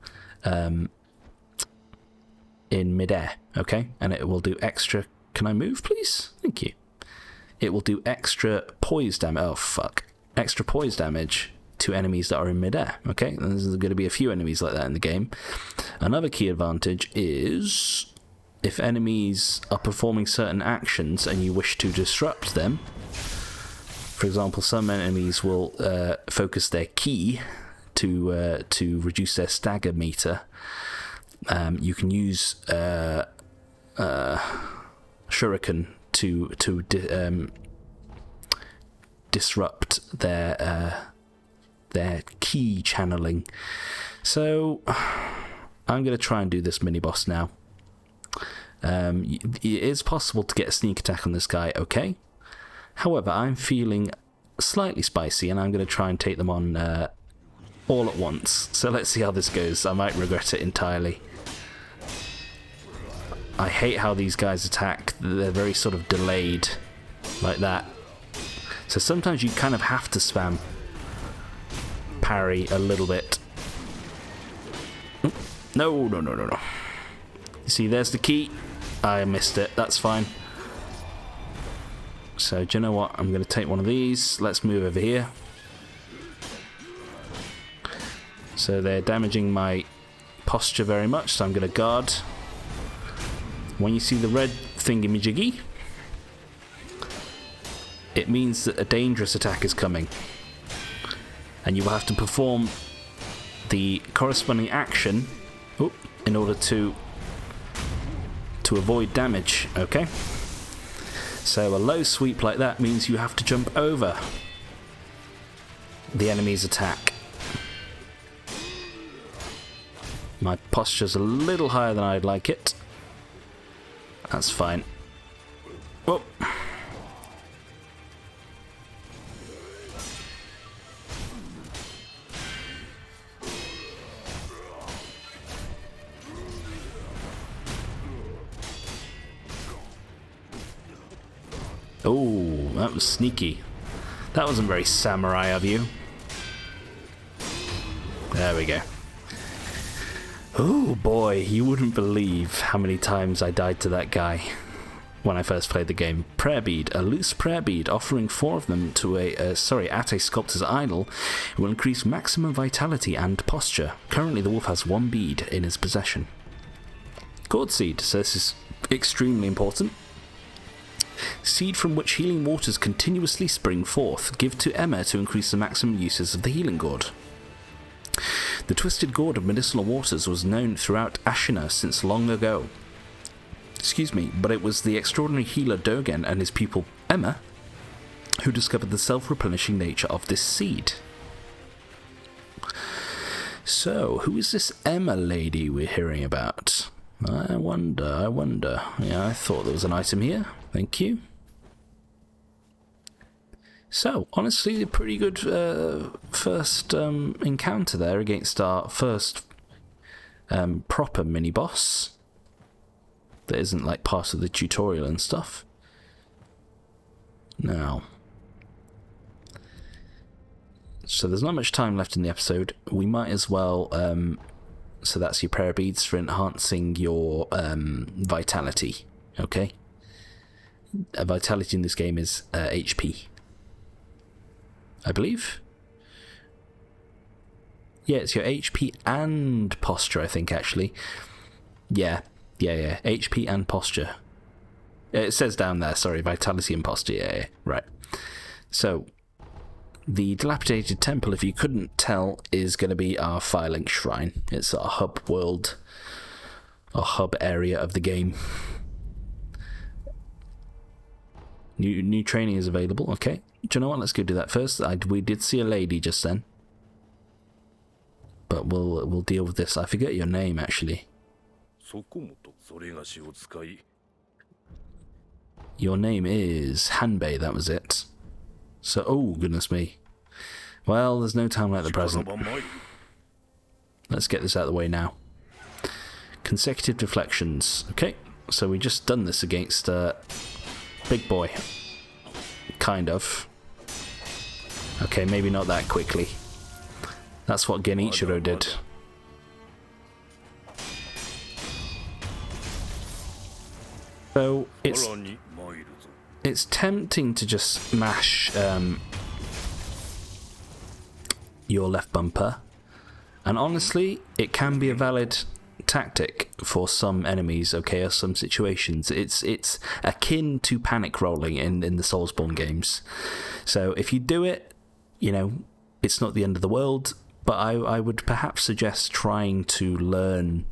in midair, okay? And it will do extra... Can I move, please? Thank you. It will do extra poise damage... Oh, fuck. Extra poise damage to enemies that are in midair, okay? And there's going to be a few enemies like that in the game. Another key advantage is... if enemies are performing certain actions and you wish to disrupt them... For example, some enemies will focus their ki to reduce their stagger meter... you can use shuriken to disrupt their ki channeling. So I'm going to try and do this mini boss now. It is possible to get a sneak attack on this guy, okay? However, I'm feeling slightly spicy, and I'm going to try and take them on all at once. So let's see how this goes. I might regret it entirely. I hate how these guys attack. They're very sort of delayed, like that. So sometimes you kind of have to spam parry a little bit. No. You see, there's the key. I missed it. That's fine. So, do you know what? I'm going to take one of these. Let's move over here. So they're damaging my posture very much, so I'm going to guard. When you see the red thingy-majiggy, it means that a dangerous attack is coming. And you will have to perform the corresponding action in order to avoid damage, okay? So a low sweep like that means you have to jump over the enemy's attack. My posture's a little higher than I'd like it. That's fine. Whoa. Oh, that was sneaky. That wasn't very samurai of you. There we go. Oh boy, you wouldn't believe how many times I died to that guy when I first played the game. Prayer bead, a loose prayer bead, offering 4 of them to at a sculptor's idol, will increase maximum vitality and posture. Currently the wolf has 1 bead in his possession. Gourd seed, so this is extremely important. Seed from which healing waters continuously spring forth. Give to Emma to increase the maximum uses of the healing gourd. The twisted gourd of medicinal waters was known throughout Ashina since long ago. But it was the extraordinary healer Dogen and his pupil Emma who discovered the self-replenishing nature of this seed. So, who is this Emma lady we're hearing about? I wonder. Yeah, I thought there was an item here. Thank you. So, honestly, a pretty good first encounter there against our first proper mini-boss. That isn't like part of the tutorial and stuff. Now, so there's not much time left in the episode. We might as well... so that's your prayer beads for enhancing your vitality. Okay? Vitality in this game is HP. I believe. Yeah, it's your HP and posture, I think, actually. Yeah. HP and posture. It says down there, sorry, vitality and posture. Yeah. Right. So, the dilapidated temple, if you couldn't tell, is going to be our Firelink Shrine. It's our hub world, our hub area of the game. New training is available. Okay. Do you know what? Let's go do that first. We did see a lady just then, but we'll deal with this. I forget your name actually. Your name is Hanbei. That was it. So, oh goodness me. Well, there's no time like the present. Let's get this out of the way now. Consecutive deflections. Okay, so we just done this against Big Boy. Kind of. Okay, maybe not that quickly. That's what Genichiro did. So it's tempting to just mash your left bumper, and honestly, it can be a valid tactic for some enemies, okay, or some situations. It's akin to panic rolling in the Soulsborne games. So if you do it, you know, it's not the end of the world, but I would perhaps suggest trying to learn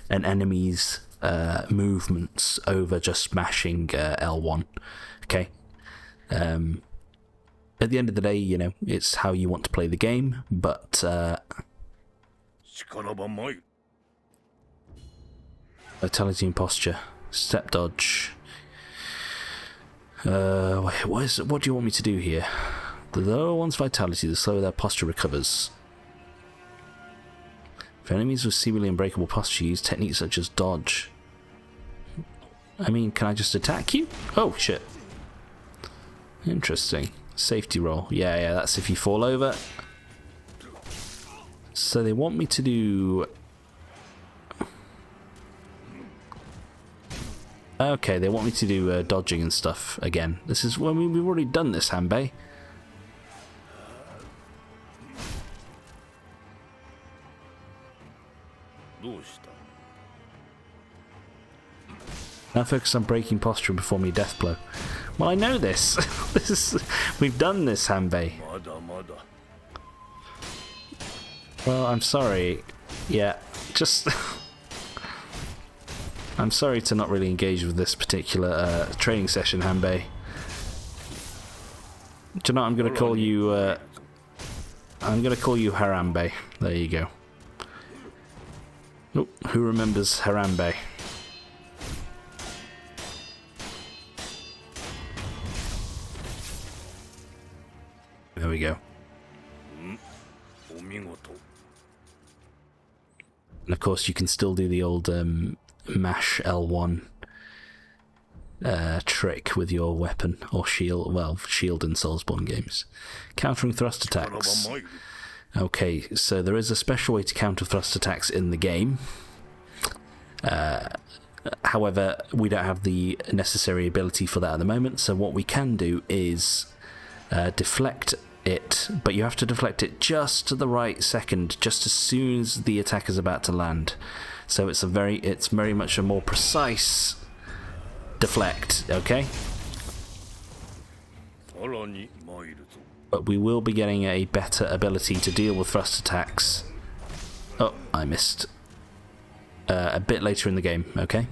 an enemy's movements over just mashing L1. Okay. At the end of the day, you know, it's how you want to play the game, but vitality and posture. Step dodge. What do you want me to do here? The lower one's vitality, the slower their posture recovers. For enemies with seemingly unbreakable posture, use techniques such as dodge. I mean, can I just attack you? Oh, shit. Interesting. Safety roll. Yeah, that's if you fall over. So they want me to do... Okay, they want me to do dodging and stuff again. This is when we've already done this, Hanbei. Now focus on breaking posture and performing a death blow. Well, I know this. We've done this, Hanbei. Well, I'm sorry. Yeah, just... I'm sorry to not really engage with this particular training session, Hanbei. Do you know what I'm going to call you? I'm going to call you Harambe. There you go. Oh, who remembers Harambe? There we go. And of course, you can still do the old mash L1 trick with your weapon or shield. Well, shield in Soulsborne games. Countering thrust attacks. Okay, so there is a special way to counter thrust attacks in the game. However, we don't have the necessary ability for that at the moment, so what we can do is deflect it, but you have to deflect it just to the right second, just as soon as the attack is about to land. So it's very much a more precise deflect, okay? But we will be getting a better ability to deal with thrust attacks. Oh, I missed. A bit later in the game, okay?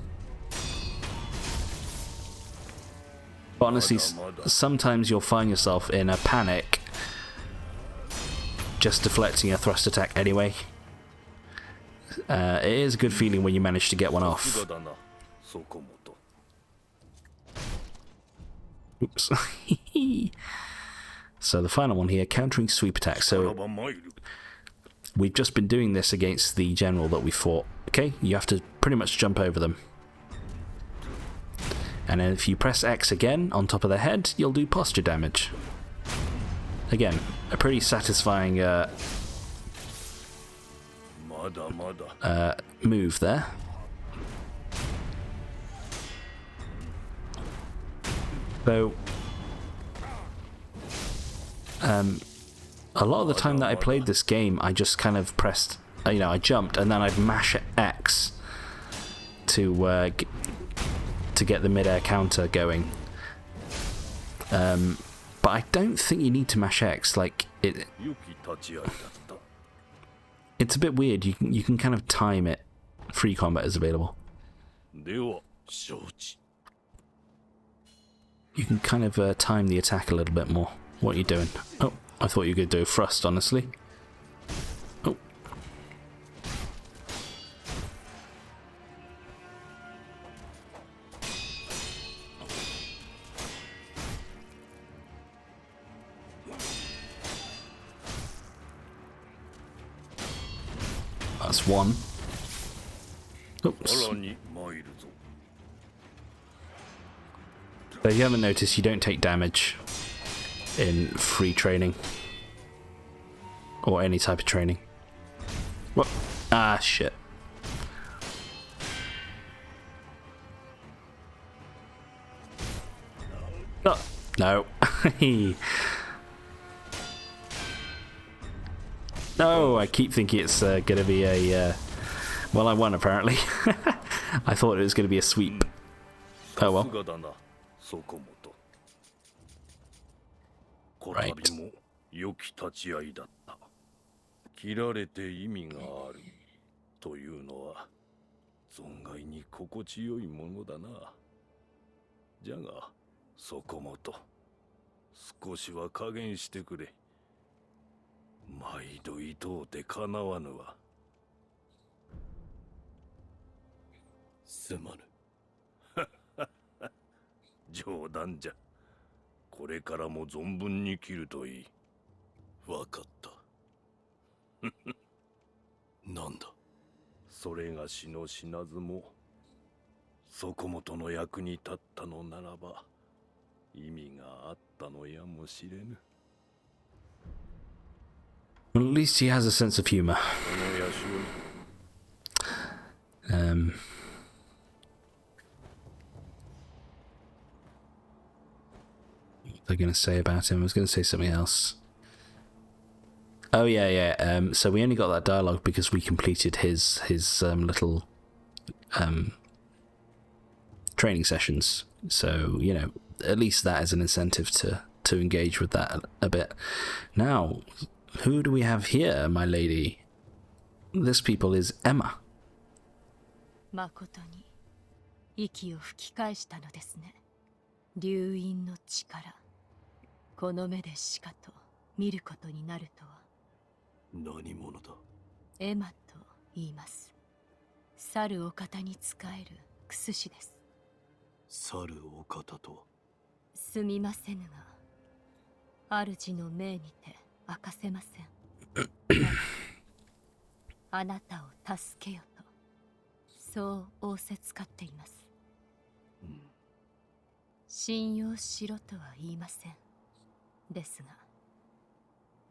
But honestly, sometimes you'll find yourself in a panic just deflecting a thrust attack anyway. It is a good feeling when you manage to get one off. Oops. So the final one here, countering sweep attacks. So we've just been doing this against the general that we fought. Okay, you have to pretty much jump over them. And then if you press X again on top of their head, you'll do posture damage. Again, a pretty satisfying move there. So, a lot of the time that I played this game, I just kind of pressed, I jumped and then I'd mash X to get the mid-air counter going. But I don't think you need to mash X. Like it's a bit weird. You can kind of time it. Free combat is available. You can kind of time the attack a little bit more. What are you doing? Oh, I thought you were going to do a thrust, honestly. Oh. That's one. Oops. So if you haven't noticed, you don't take damage in free training. Or any type of training. What? Ah, shit. Oh, no. No, I keep thinking it's going to be a... well, I won, apparently. I thought it was going to be a sweep. Oh, well. Right. 切られて意味があるというのは存外に心地よいものだな。じゃがそこもと少しは加減してくれ。毎度いとうてかなわぬわ。すまぬ。談じゃ。これからも存分に切るといい。わかった。なんだ。それがしの死なずも底本の役に立ったのならば意味があったのやもしれぬ。 Well, at least he has a sense of humor. この野手に What was I going to say about him? I was going to say something else. Oh yeah. So we only got that dialogue because we completed his little training sessions. So you know, at least that is an incentive to engage with that a bit. Now, who do we have here, my lady? This people is Emma. 誠に息を吹き返したのですね。流因の力、この目でしかと見ることになるとは。何者だ。エマと言います。猿お方に仕えるクス氏です。猿お方とは。すみませぬが、主の命にて明かせません。あなたを助けよと、そう仰せつかっています。信用しろとは言いません。ですが、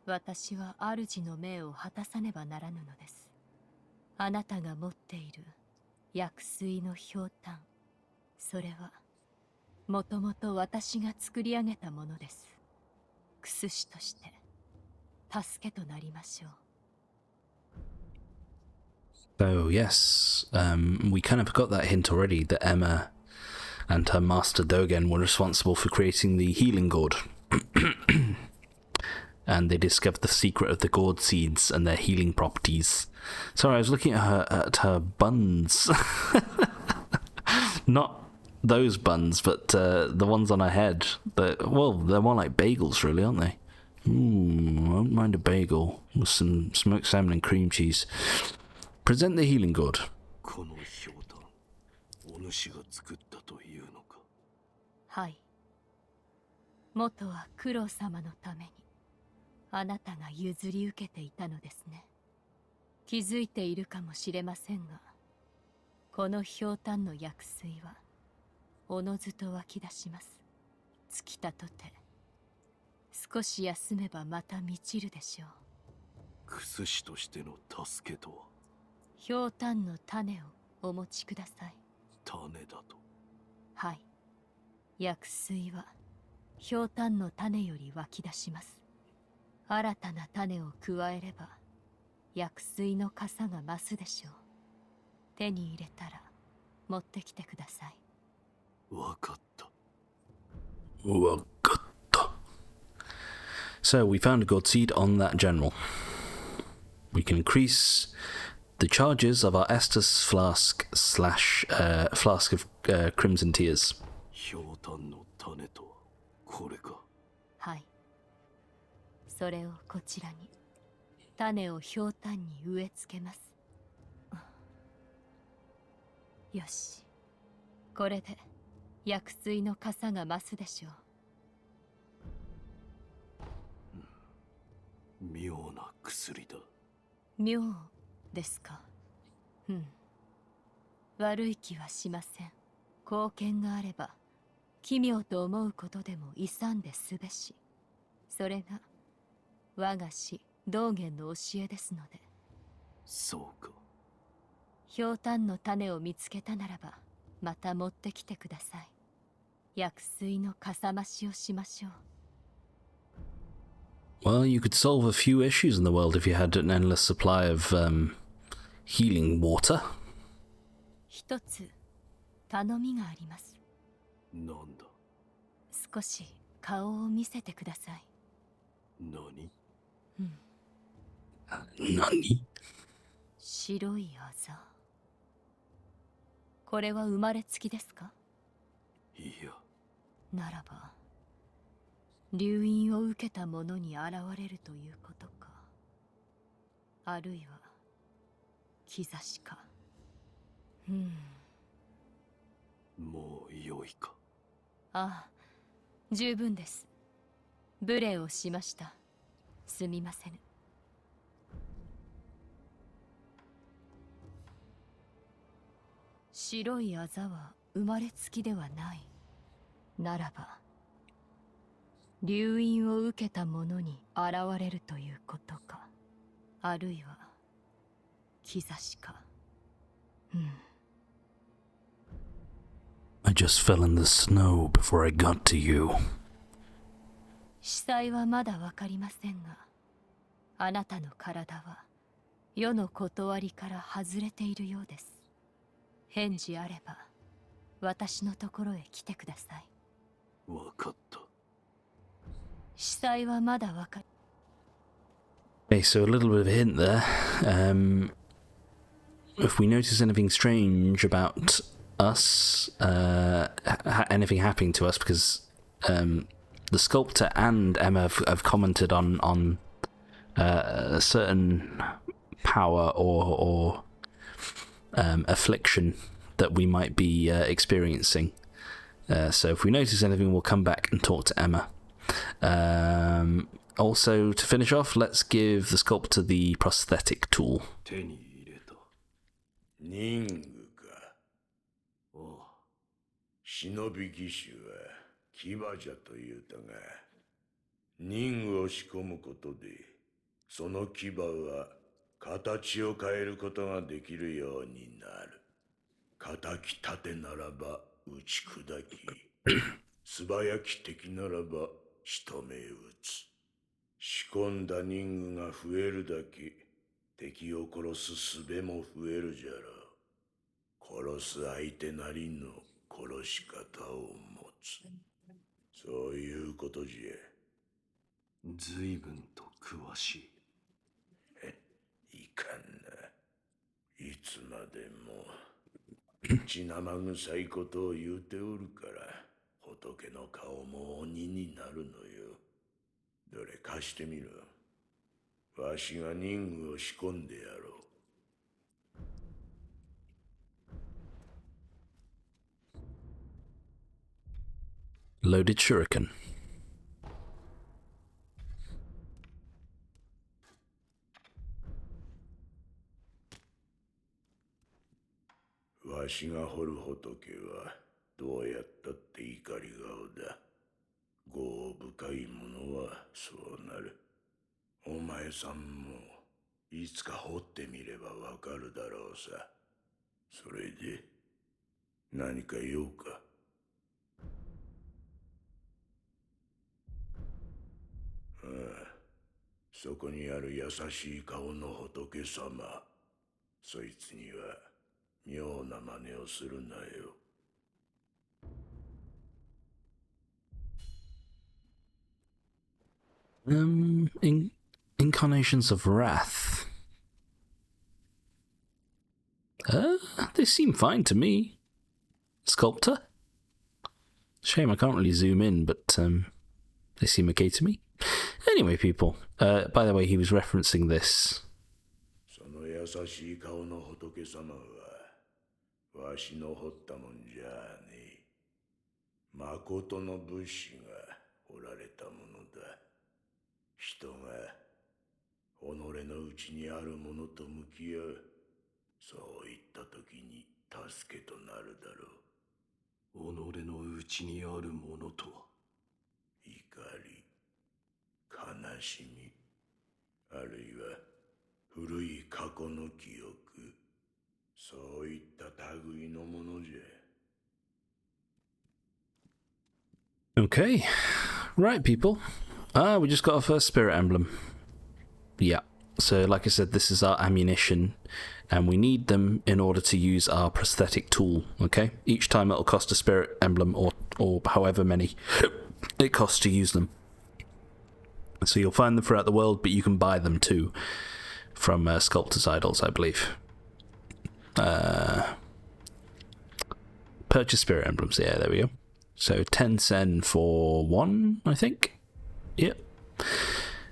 私は主の命を果たさねばならぬのです。あなたが持っている薬水のひょうたん、それはもともと私が作り上げたものです。クス師として助けとなりましょう。So yes, we kind of got that hint already that Emma and her master Dogen were responsible for creating the healing gourd. And they discovered the secret of the gourd seeds and their healing properties. Sorry, I was looking at her buns. Not those buns, but the ones on her head. Well, they're more like bagels, really, aren't they? I won't mind a bagel with some smoked salmon and cream cheese. Present the healing gourd. このひょうたん、お主が作ったというのか。はい。元は九郎様のためにあなたが譲り受けていたのですね。気づいているかもしれませんが、このひょうたんの薬水はおのずと湧き出します。尽きたとて少し休めばまた満ちるでしょう。クス師としての助けとは。ひょうたんの種をお持ちください。種だと。はい。薬水はひょうたんの種より湧き出します。新たな種を加えれば薬水の傘が増すでしょう。手に入れたら持ってきてください。わかった。わかった。So we found a gourd seed on that general. We can increase the charges of our Estus flask / flask of crimson tears. ひょうたんの種とはこれか。はい。それをこちらに。種をひょうたんに植え付けます。よし。これで薬水の傘が増すでしょう。妙な薬だ。妙ですか。悪い気はしません。貢献があれば奇妙と思うことでも勇んですべし。それが我が師道元の教えですので。そうか。ひょうたんの種を見つけたならばまた持ってきてください。薬水のかさ増しをしましょう。Well, you could solve a few issues in the world if you had an endless supply of healing water. 一つ頼みがあります。なんだ。少し顔を見せてください。何？何？白いあざ。これは生まれつきですか？いや。ならば流因を受けた者に現れるということか。あるいは兆しか。もう良いか。ああ、十分です。無礼をしました。すみません。白いあざは生まれつきではない。ならば留飲を受けた者に現れるということか、あるいは兆しか。I just fell in the snow before I got to you. 司祭はまだわかりませんが、あなたの体は世の断りから外れているようです。返事あれば私のところへ来てください。わかった。司祭はまだわかり。Okay, so a little bit of a hint there. If we notice anything strange about us, anything happening to us, because the sculptor and Emma have commented on a certain power or affliction that we might be experiencing. So if we notice anything, we'll come back and talk to Emma. Also, to finish off, let's give the sculptor the prosthetic tool. 手に入れた。人具か。おう。忍び騎手は騎馬じゃと言うたが、人具を仕込むことで、その騎馬は形を変えることができるようになる。敵立てならば打ち砕き、素早き敵ならば仕留め撃つ。仕込んだ人具が増えるだけ、敵を殺す術も増えるじゃろう。殺す相手なりの殺し方を持つ。そういうことじゃ。随分と詳しい。いかんな。いつまでも血生臭いことを言うておるから、仏の顔も鬼になるのよ。どれ貸してみろ。わしが人具を仕込んでやろう。Loaded shuriken. わしが掘る仏はどうやったって怒り顔だ。業深い者はそうなる。お前さんもいつか掘ってみればわかるだろうさ。それで何か用か。ああ、そこにある優しい顔の仏様。そいつには妙な真似をするなよ。Incarnations of Wrath. They seem fine to me. Sculptor? Shame I can't really zoom in, but they seem okay to me. Anyway, people, by the way, he was referencing this. その優しい顔の仏様は、わしの掘ったもんじゃねえ。誠の仏師が掘られたものだ。人が己の内にあるものと向き合う。そういった時に助けとなるだろう。己の内にあるものとは。怒り、悲しみ、あるいは古い過去の記憶、そういった類のものじゃ。Okay, right, people. We just got our first spirit emblem. Yeah, so like I said, this is our ammunition, and we need them in order to use our prosthetic tool, okay? Each time it'll cost a spirit emblem, or however many it costs to use them. So you'll find them throughout the world, but you can buy them too from Sculptor's Idols, I believe. Purchase spirit emblems, yeah, there we go. So 10 sen for one, I think. Yep.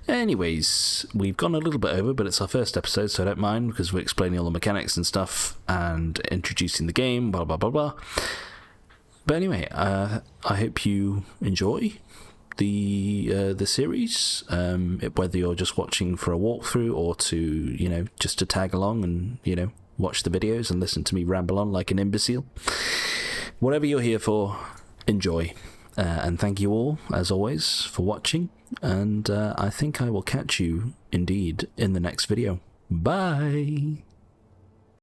Anyways, we've gone a little bit over, but it's our first episode, so I don't mind, because we're explaining all the mechanics and stuff, and introducing the game, blah, blah, blah, blah. But anyway, I hope you enjoy the series, whether you're just watching for a walkthrough or to just to tag along and watch the videos and listen to me ramble on like an imbecile. Whatever you're here for, enjoy, and thank you all as always for watching, and I think I will catch you indeed in the next video. Bye.